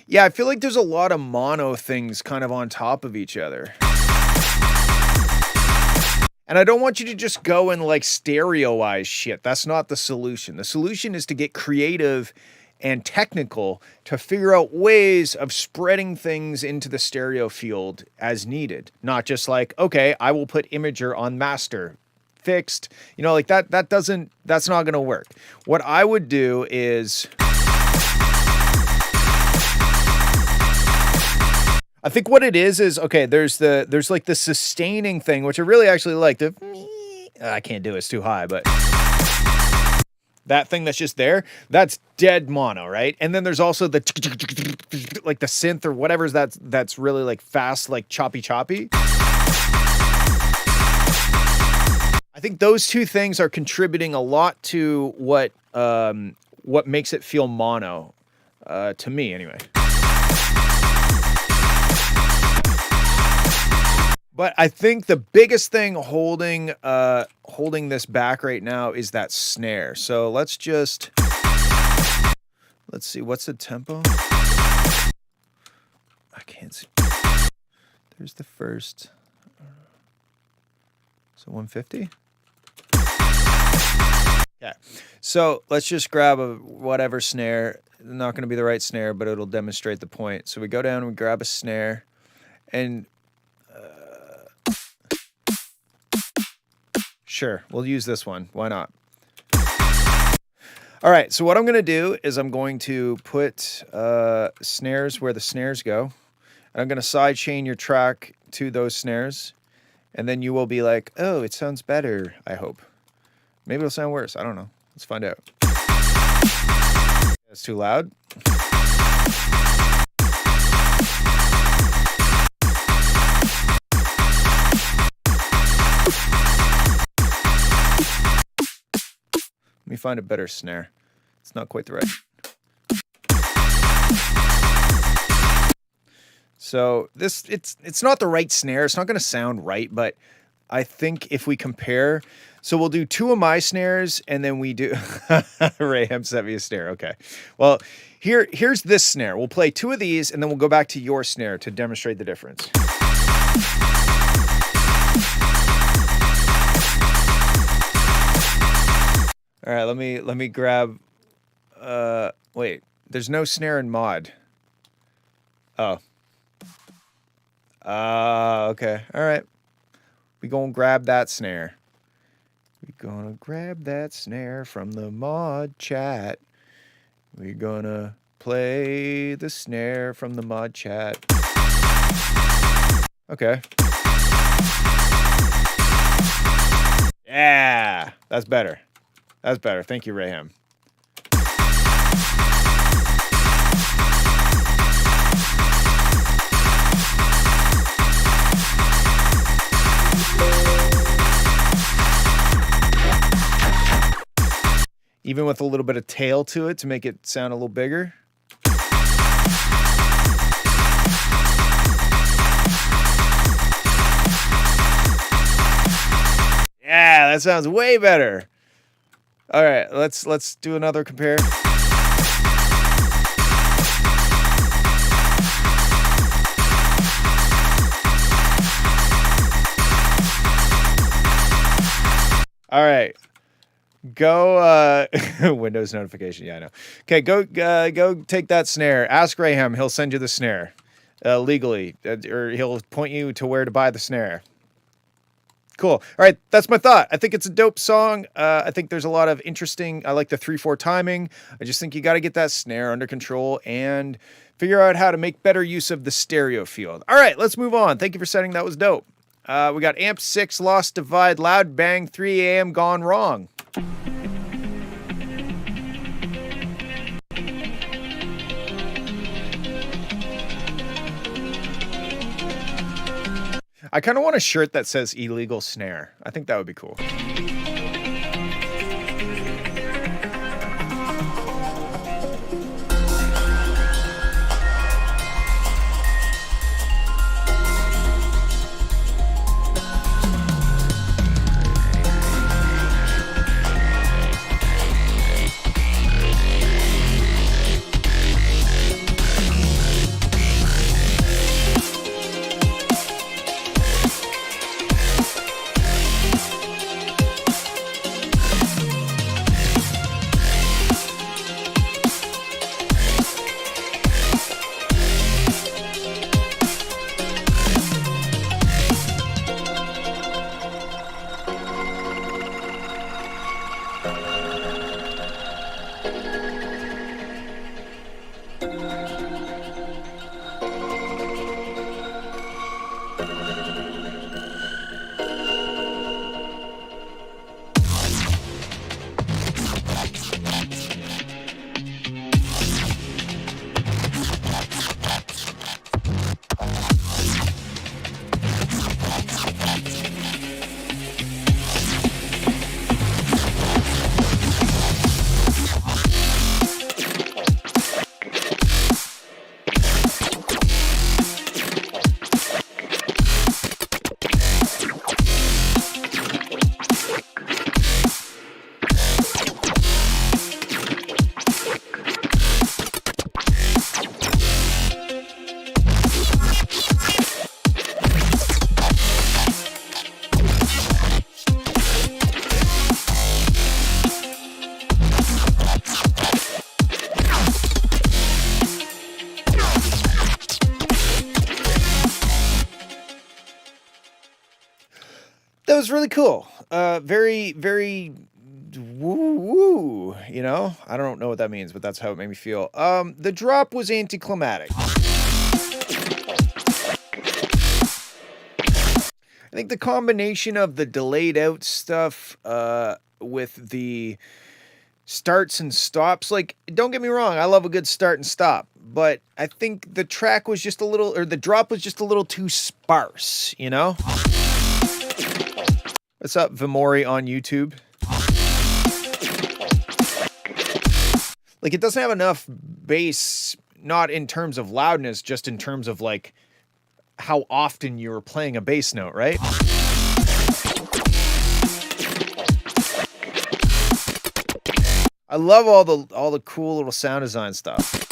Yeah, I feel like there's a lot of mono things kind of on top of each other. And I don't want you to just go and like stereoize shit. That's not the solution. The solution is to get creative and technical to figure out ways of spreading things into the stereo field as needed. Not just like, okay, I will put imager on master. Fixed. You know, like that's not going to work. What I would do is, I think what it is okay, there's like the sustaining thing, which I really actually like. I can't do it, it's too high, but that thing that's just there, that's dead mono, right? And then there's also the like the synth or whatever's that's really like fast, like choppy. I think those two things are contributing a lot to what makes it feel mono, to me anyway. But I think the biggest thing holding this back right now is that snare. So let's see, what's the tempo? I can't see. There's the first. So 150? Yeah. So let's just grab a whatever snare. Not going to be the right snare, but it'll demonstrate the point. So we go down and we grab a snare and sure, we'll use this one. Why not? All right, so what I'm going to do is I'm going to put snares where the snares go. And I'm going to sidechain your track to those snares. And then you will be like, oh, it sounds better, I hope. Maybe it'll sound worse. I don't know. Let's find out. It's too loud. Let me find a better snare. It's not quite the right. So this, it's not the right snare. It's not going to sound right, but I think if we compare, so we'll do two of my snares and then we do, Rayhem sent me a snare. Okay. Well, here's this snare. We'll play two of these and then we'll go back to your snare to demonstrate the difference. All right, let me grab, wait, there's no snare in mod. Oh. Okay. All right. We gonna grab that snare. We gonna grab that snare from the mod chat. We gonna play the snare from the mod chat. Okay. Yeah, that's better. That's better. Thank you, Rayhem. Even with a little bit of tail to it to make it sound a little bigger. Yeah, that sounds way better. All right, let's do another compare. All right. Go Windows notification. Yeah, I know. Okay, go take that snare. Ask Rayhem. He'll send you the snare legally, or he'll point you to where to buy the snare. Cool. All right, that's my thought. I think it's a dope song. I think there's a lot of interesting. I like the 3/4 timing. I just think you got to get that snare under control and figure out how to make better use of the stereo field. All right, let's move on. Thank you for setting. That was dope. We got Amp 6, Lost Divide, Loud Bang, 3 a.m. Gone Wrong. I kind of want a shirt that says illegal snare. I think that would be cool. That was really cool. Very, very woo woo. You know, I don't know what that means, but that's how it made me feel. The drop was anticlimactic. I think the combination of the delayed out stuff with the starts and stops, like, don't get me wrong, I love a good start and stop, but I think the track was just a little, or the drop was just a little too sparse, you know? What's up, Vimori on YouTube? Like, it doesn't have enough bass, not in terms of loudness, just in terms of, like, how often you're playing a bass note, right? I love all the cool little sound design stuff.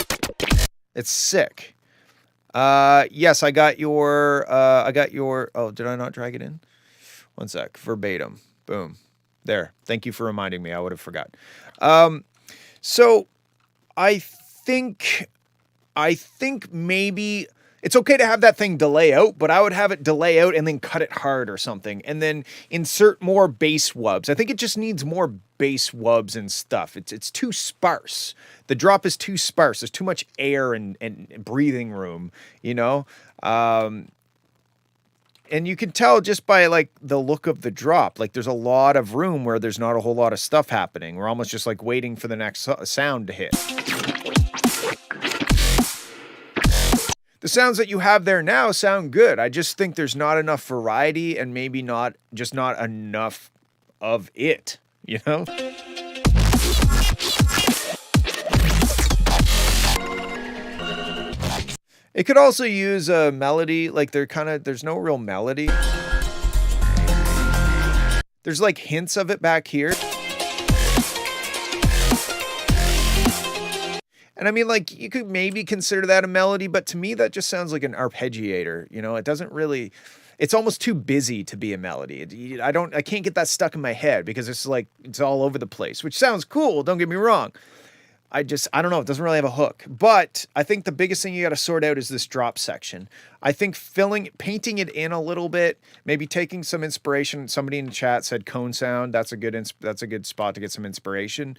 It's sick. Yes, I got your, oh, did I not drag it in? One sec, verbatim, boom, there. Thank you for reminding me, I would have forgot. So I think maybe it's okay to have that thing delay out, but I would have it delay out and then cut it hard or something, and then insert more bass wubs. I think it just needs more bass wubs and stuff. It's too sparse. The drop is too sparse. There's too much air and breathing room, you know? And you can tell just by, like, the look of the drop. Like, there's a lot of room where there's not a whole lot of stuff happening. We're almost just, like, waiting for the next sound to hit. The sounds that you have there now sound good. I just think there's not enough variety and maybe not enough of it, you know? It could also use a melody, like there's no real melody. There's like hints of it back here. And I mean, like, you could maybe consider that a melody, but to me that just sounds like an arpeggiator, you know? It doesn't really, it's almost too busy to be a melody. I can't get that stuck in my head because it's like, it's all over the place, which sounds cool, don't get me wrong. I don't know. It doesn't really have a hook. But I think the biggest thing you got to sort out is this drop section. I think painting it in a little bit, maybe taking some inspiration. Somebody in the chat said cone sound. That's a good spot to get some inspiration.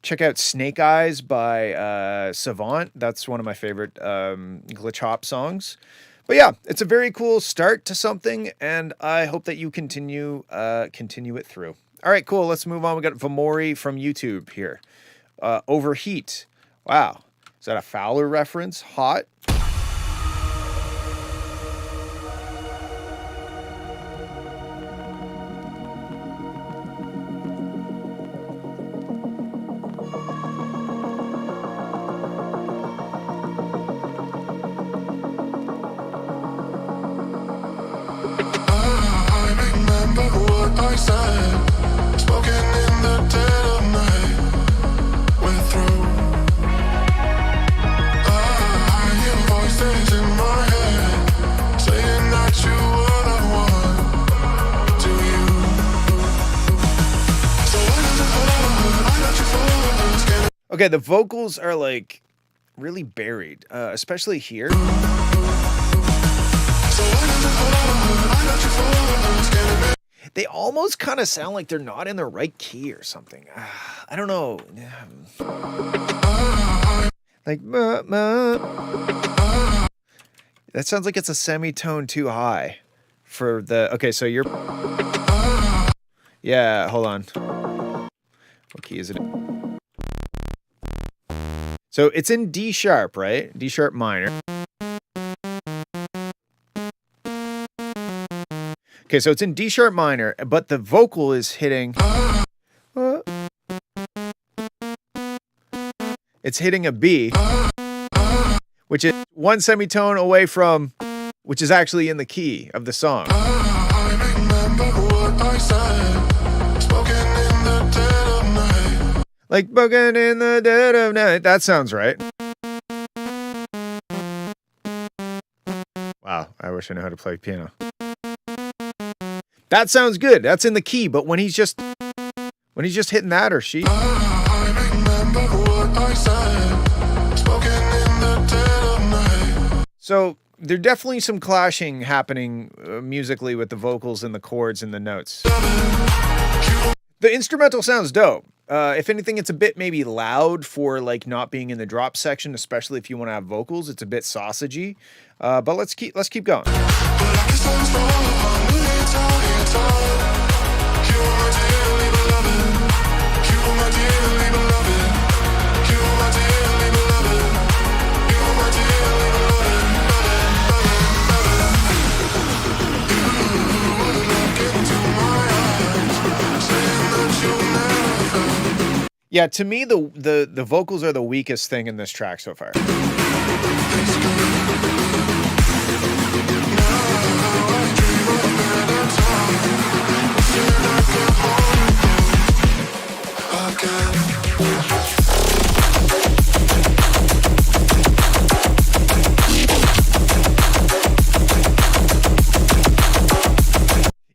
Check out Snake Eyes by Savant. That's one of my favorite glitch hop songs. But yeah, it's a very cool start to something, and I hope that you continue it through. All right, cool. Let's move on. We got Vamori from YouTube here. Overheat. Wow. Is that a Fowler reference? Hot. Okay, the vocals are like really buried, especially here. They almost kind of sound like they're not in the right key or something. I don't know. Like, that sounds like it's a semitone too high for the, okay, so you're, yeah, hold on. What key is it? So it's in D sharp, right? D sharp minor. Okay, so it's in D sharp minor, but the vocal is hitting. It's hitting a B, which is one semitone away from, which is actually in the key of the song. I remember what I said, spoken in the dead of night. Like spoken in the dead of night. That sounds right. Wow, I wish I knew how to play piano. That sounds good. That's in the key, but when he's just hitting that or she. I remember what I said, spoken in the dead of night. So there's definitely some clashing happening musically with the vocals and the chords and the notes. The instrumental sounds dope. If anything, it's a bit maybe loud for like not being in the drop section, especially if you want to have vocals. It's a bit sausagey, but let's keep going. Yeah, to me, the vocals are the weakest thing in this track so far.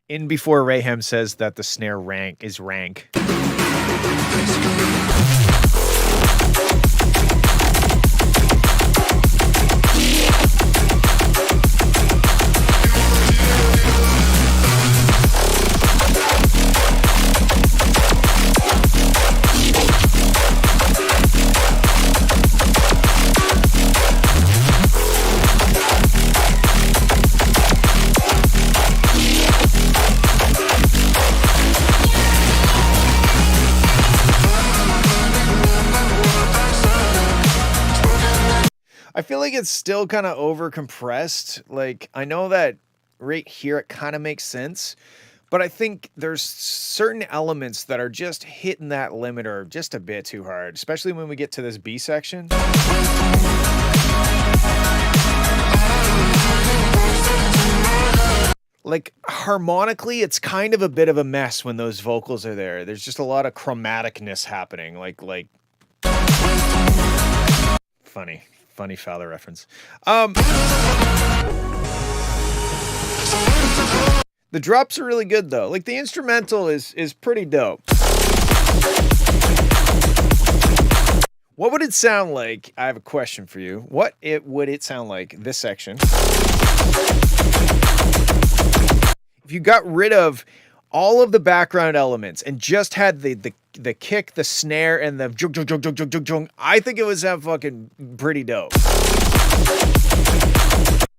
In before Rayhem says that the snare is rank. I feel like it's still kind of over compressed. Like, I know that right here it kind of makes sense, but I think there's certain elements that are just hitting that limiter just a bit too hard, especially when we get to this B section. Like, harmonically, it's kind of a bit of a mess when those vocals are there. There's just a lot of chromaticness happening. Like funny Fowler reference. The drops are really good though. Like the instrumental is pretty dope. What would it sound like? I have a question for you. Would it sound like this section if you got rid of all of the background elements and just had the kick, the snare, and the jung, jung, jung, jung, jung, jung, jung? I think it would sound fucking pretty dope.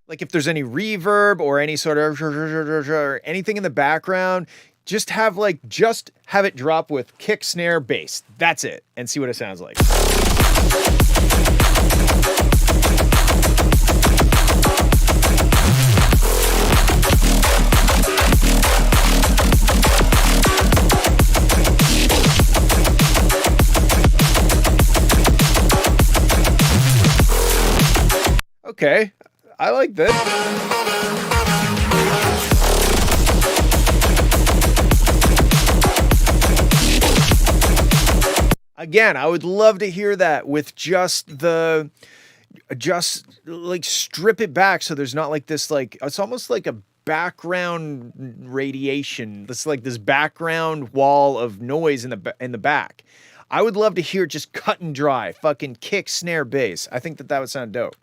Like if there's any reverb or any sort of or anything in the background, just have it drop with kick, snare, bass. That's it. And see what it sounds like. Okay, I like this. Again, I would love to hear that with just like strip it back so there's not like this, like it's almost like a background radiation. It's like this background wall of noise in the back. I would love to hear just cut and dry, fucking kick, snare, bass. I think that would sound dope.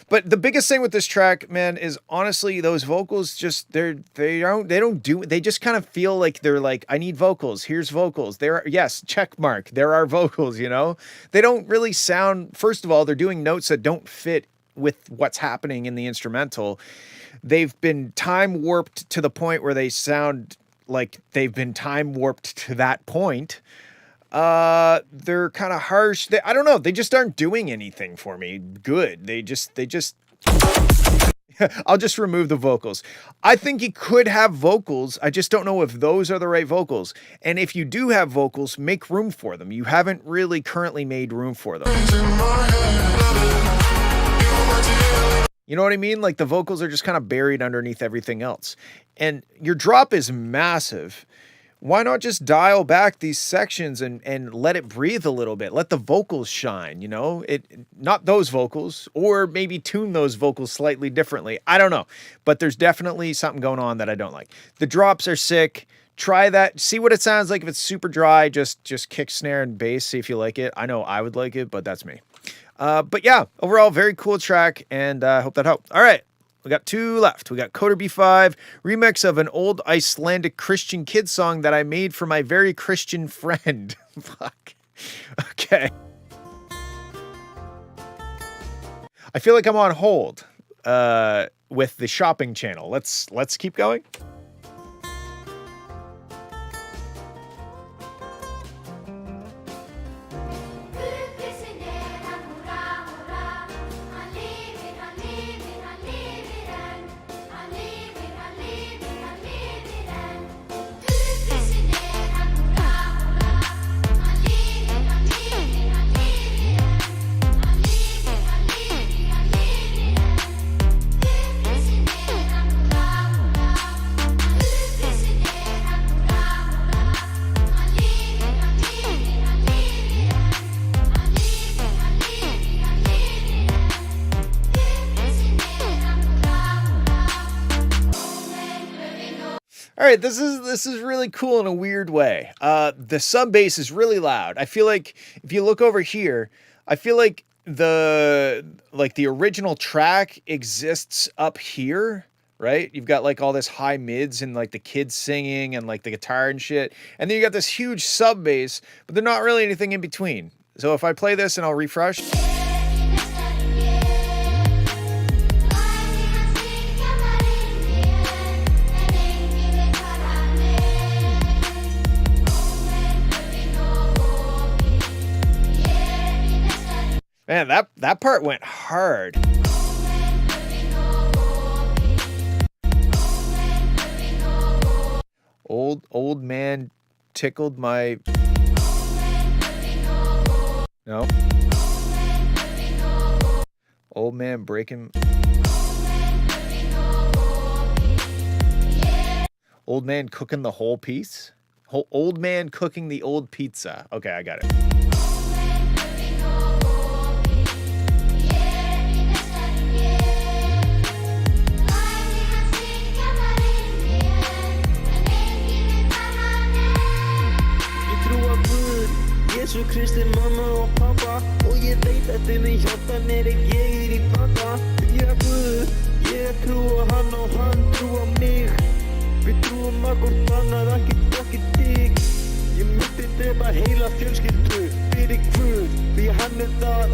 But the biggest thing with this track, man, is honestly those vocals just they just kind of feel like they're like, I need vocals. Here's vocals. Yes, check mark. There are vocals, you know? They don't really sound, first of all, they're doing notes that don't fit with what's happening in the instrumental. They've been time warped to the point where they sound like they've been time warped to that point. They're kind of harsh. I don't know. They just aren't doing anything for me good. They just I'll just remove the vocals. I think you could have vocals. I just don't know if those are the right vocals. And if you do have vocals, make room for them. You haven't really currently made room for them. You know what I mean? Like the vocals are just kind of buried underneath everything else. And your drop is massive. Why not just dial back these sections and let it breathe a little bit? Let the vocals shine, you know? Not those vocals, or maybe tune those vocals slightly differently. I don't know. But there's definitely something going on that I don't like. The drops are sick. Try that. See what it sounds like. If it's super dry, just kick, snare, and bass. See if you like it. I know I would like it, but that's me. But yeah, overall, very cool track, and I hope that helped. All right. We got two left. We got Coder B5, remix of an old Icelandic Christian kid song that I made for my very Christian friend. Fuck. Okay. I feel like I'm on hold with the shopping channel. Let's keep going. All right, this is really cool in a weird way. The sub bass is really loud. I feel like if you look over here, I feel like the original track exists up here, right? You've got like all this high mids and like the kids singing and like the guitar and shit. And then you got this huge sub bass, but there's not really anything in between. So if I play this and I'll refresh. Man, that part went hard. Old man tickled my... No. Old man breaking... Old man cooking the whole piece? Old man cooking the old pizza. Okay, I got it. Jesús Kristi mamma og pappa og ég veit að þið mun hjálpa mér ef ég í bata. Ég Guð, ég trú á hann og hann trú á mig. Við trúum að hvort annað ekki okkur þig. Ég myndi drepa heila fjölskyldu fyrir Guð, því hann það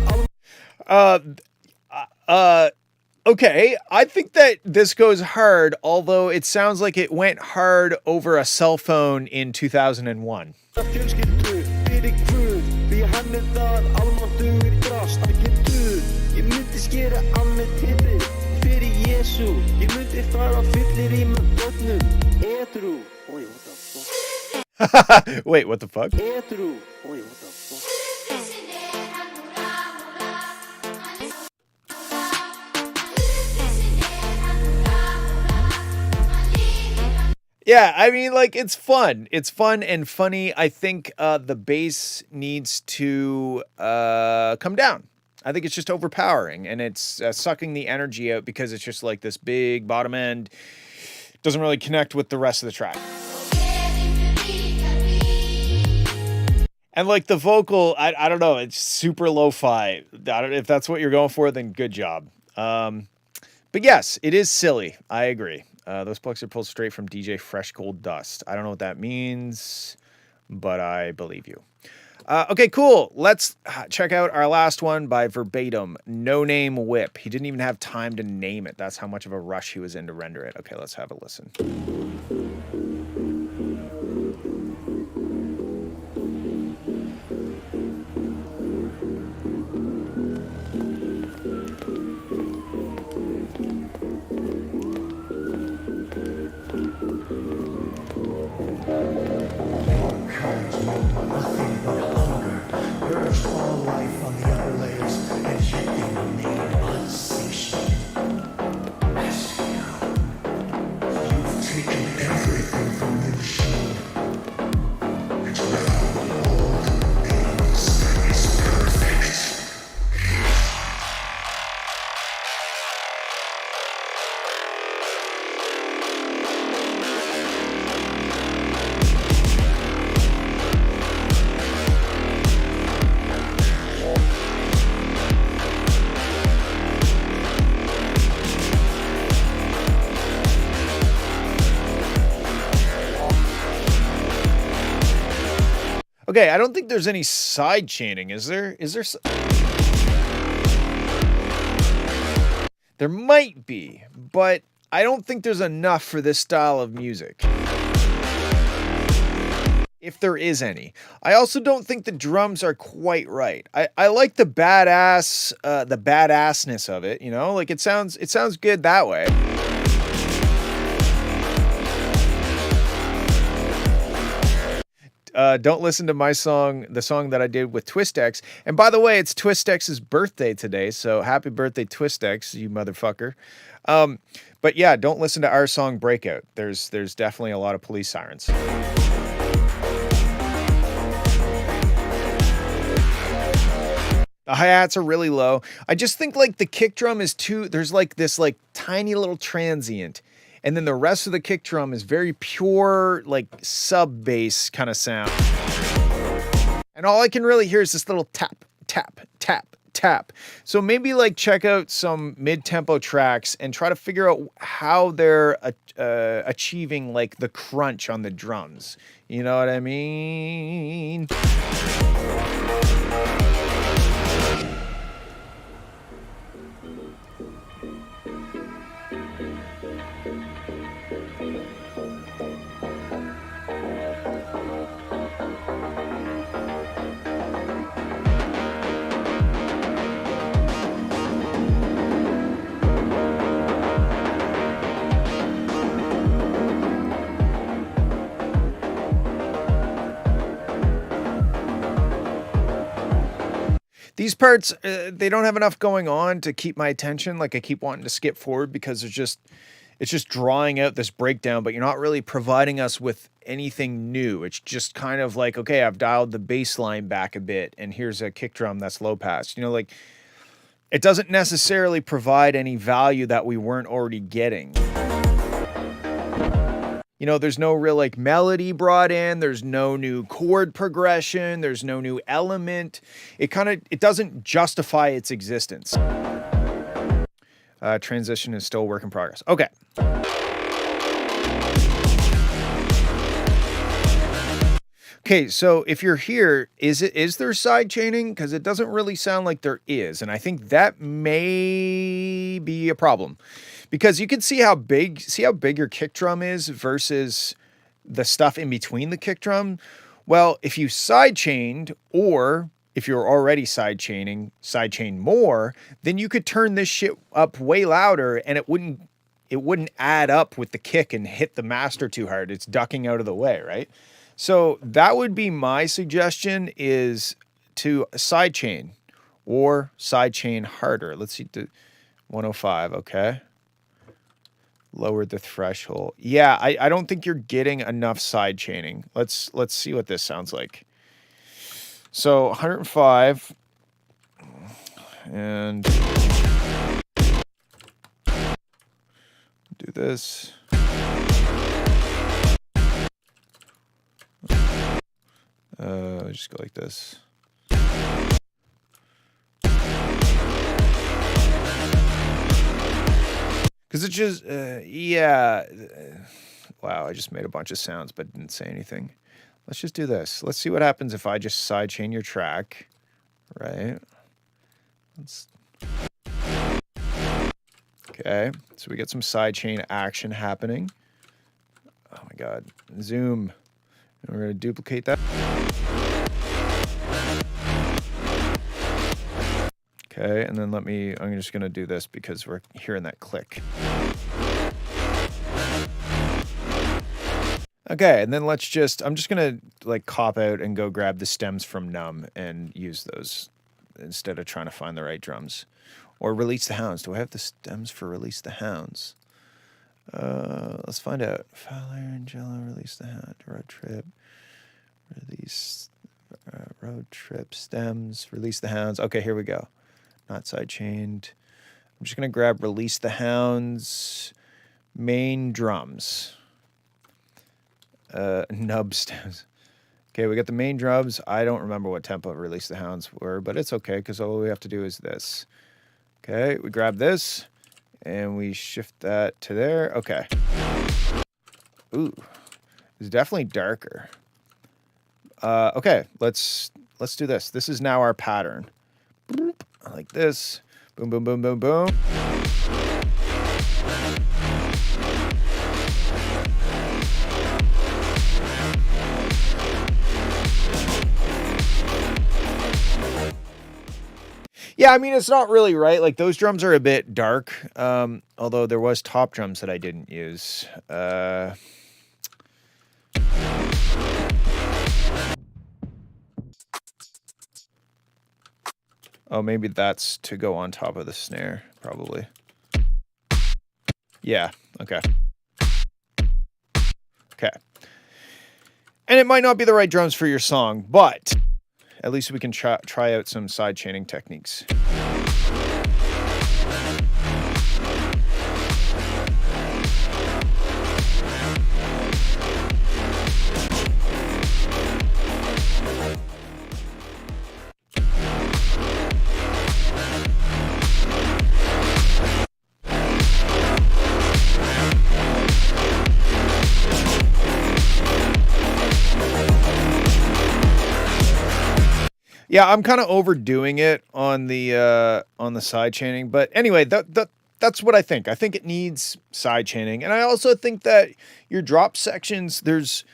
Okay, I think that this goes hard, although it sounds like it went hard over a cell phone in 2001. Fjölskyldu fyrir Guð, því hann það almáttugur drast að getur. Ég myndi skera af með tippi fyrir Jesú. Ég myndi fara fyllir í með börnum. Edrú. Oi, what the fuck? Wait, what the fuck? Edrú. Oi, what the fuck? Yeah, I mean, like, it's fun. It's fun and funny. I think the bass needs to come down. I think it's just overpowering, and it's sucking the energy out because it's just like this big bottom end. Doesn't really connect with the rest of the track. And like the vocal, I don't know, it's super lo-fi. If that's what you're going for, then good job. But yes, it is silly. I agree. Those plucks are pulled straight from DJ Fresh Gold Dust. I don't know what that means, but I believe you. Okay, cool. Let's check out our last one by Verbatim, No Name Whip. He didn't even have time to name it. That's how much of a rush he was in to render it. Okay, let's have a listen. Okay, I don't think there's any side chaining, is there? There might be, but I don't think there's enough for this style of music. If there is any. I also don't think the drums are quite right. I like the badassness of it, you know? Like it sounds good that way. Don't listen to my song, the song that I did with Twistex. And by the way, it's Twistex's birthday today, so happy birthday, Twistex, you motherfucker. But yeah, don't listen to our song Breakout. There's definitely a lot of police sirens. The hi-hats are really low. I just think like the kick drum is there's like this like tiny little transient. And then the rest of the kick drum is very pure, like sub bass kind of sound. And all I can really hear is this little tap, tap, tap, tap. So maybe like check out some mid-tempo tracks and try to figure out how they're achieving like the crunch on the drums. You know what I mean? These parts, they don't have enough going on to keep my attention. Like I keep wanting to skip forward because it's just drawing out this breakdown, but you're not really providing us with anything new. It's just kind of like, okay, I've dialed the bass line back a bit and here's a kick drum that's low pass. You know, like it doesn't necessarily provide any value that we weren't already getting. You know, there's no real like melody brought in. There's no new chord progression. There's no new element. It doesn't justify its existence. Transition is still a work in progress. Okay. Okay, so if you're here, is there side chaining? Because it doesn't really sound like there is, and I think that may be a problem. Because you can see how big your kick drum is versus the stuff in between the kick drum. Well, if you side chained, or if you're already side chain more, then you could turn this shit up way louder, and it wouldn't add up with the kick and hit the master too hard. It's ducking out of the way, right? So that would be my suggestion, is to side chain or side chain harder. Let's see, 105, okay. Lowered the threshold. Yeah, I don't think you're getting enough side chaining. Let's see what this sounds like. So 105 and do this. Just go like this. Because it's just, yeah. Wow, I just made a bunch of sounds but didn't say anything. Let's just do this. Let's see what happens if I just sidechain your track, right? Okay, so we get some sidechain action happening. Oh my God, zoom. And we're gonna duplicate that. Okay, and then I'm just gonna do this because we're hearing that click. Okay, and then I'm just gonna like cop out and go grab the stems from Numb and use those instead of trying to find the right drums. Or Release the Hounds. Do I have the stems for Release the Hounds? Let's find out. FWLR and Jello, Release the Hound, Road Trip, Release, Road Trip, Stems, Release the Hounds. Okay, here we go. Not sidechained. I'm just gonna grab Release the Hounds, main drums. Nub stems. Okay, we got the main drums. I don't remember what tempo Release the Hounds were, but it's okay because all we have to do is this. Okay, we grab this and we shift that to there. Okay. Ooh, it's definitely darker. Okay, let's do this. This is now our pattern. Boop, like this. Boom, boom, boom, boom, boom. Yeah, I mean, it's not really right. Like, those drums are a bit dark, although there was top drums that I didn't use. Oh, maybe that's to go on top of the snare, probably. Yeah, okay. Okay. And it might not be the right drums for your song, but at least we can try out some side chaining techniques. Yeah, I'm kind of overdoing it on the side chaining, but anyway, that's what I think. I think it needs side chaining, and I also think that your drop sections, there's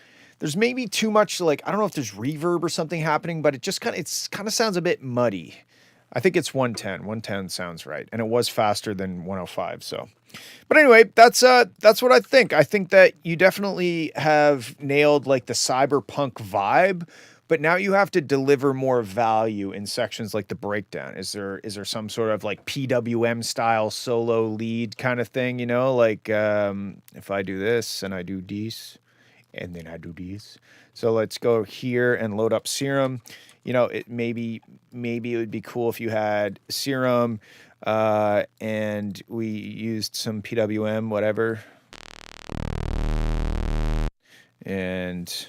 maybe too much, like, I don't know if there's reverb or something happening, but it kind of sounds a bit muddy. I think it's 110. 110 sounds right, and it was faster than 105. So, but anyway, that's what I think. I think that you definitely have nailed like the cyberpunk vibe. But now you have to deliver more value in sections like the breakdown. Is there some sort of like PWM style solo lead kind of thing, you know? Like if I do this and I do this and then I do this. So let's go here and load up Serum. You know, maybe it would be cool if you had Serum and we used some PWM, whatever. And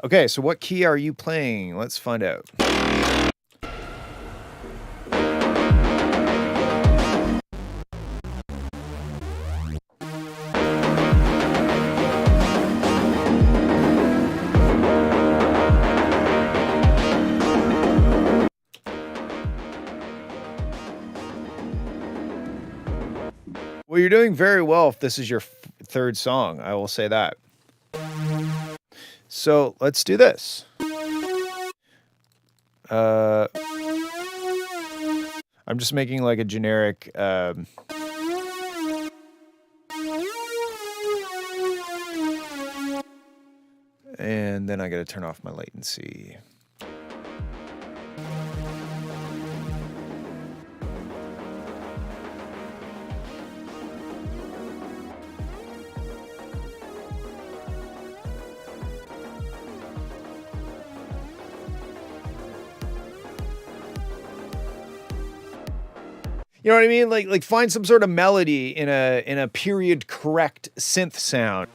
okay, so what key are you playing? Let's find out. Well, you're doing very well if this is your third song. I will say that. So let's do this. I'm just making like a generic. And then I got to turn off my latency. You know what I mean? Like find some sort of melody in a period correct synth sound.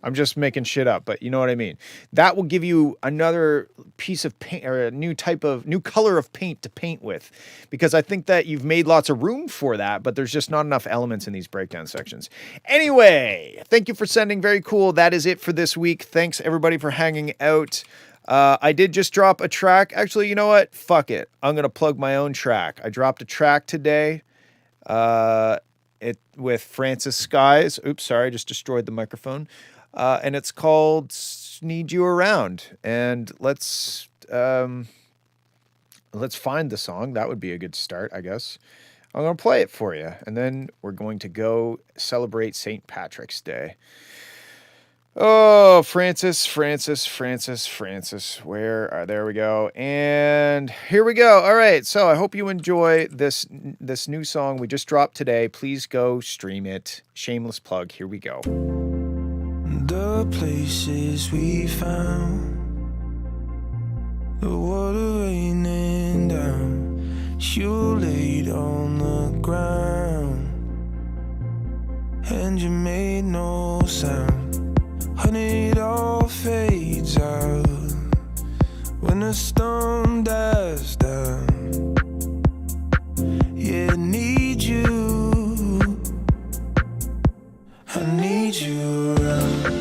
I'm just making shit up, but you know what I mean. That will give you another piece of paint or a new color of paint to paint with, because I think that you've made lots of room for that, but there's just not enough elements in these breakdown sections. Anyway, thank you for sending. Very cool. That is it for this week. Thanks everybody for hanging out. I did just drop a track. Actually, you know what? Fuck it. I'm going to plug my own track. I dropped a track today. With Francis Skies. Oops, sorry, I just destroyed the microphone. And it's called Need You Around. And let's find the song. That would be a good start, I guess. I'm going to play it for you. And then we're going to go celebrate St. Patrick's Day. Oh, Francis. There we go. And here we go. All right. So I hope you enjoy this new song we just dropped today. Please go stream it. Shameless plug. Here we go. The places we found, the water raining down, you laid on the ground, and you made no sound. Honey, it all fades out when the storm dies down. Yeah, I need you, I need you around.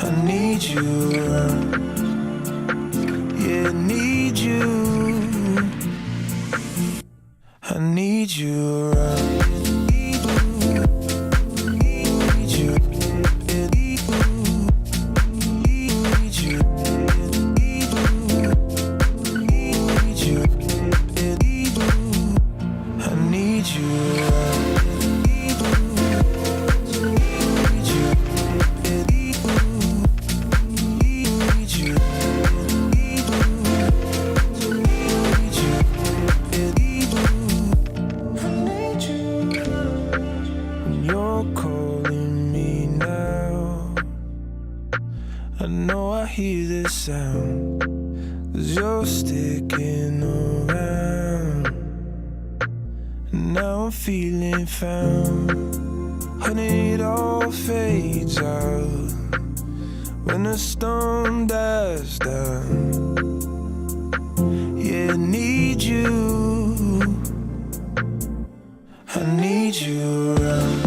I need you around. Yeah, I need you. I need you around. Sound, 'cause you're sticking around, and now I'm feeling found. Honey, it all fades out when the storm dies down. Yeah, I need you, I need you around.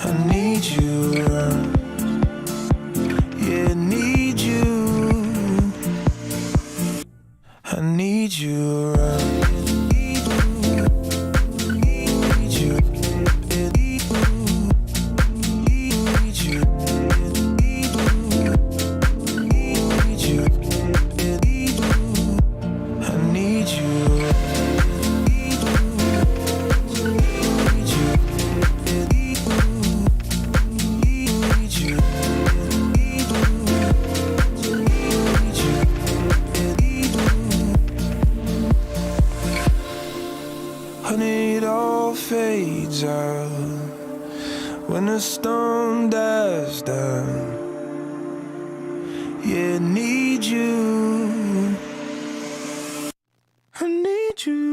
I need you around. Yeah, I need you. I need you around. I is out. When the storm dies down, yeah, I need you. I need you.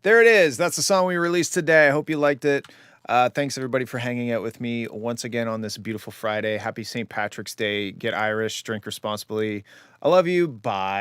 There it is. That's the song we released today. I hope you liked it. Thanks everybody for hanging out with me once again on this beautiful Friday. Happy St. Patrick's Day. Get Irish, drink responsibly. I love you. Bye.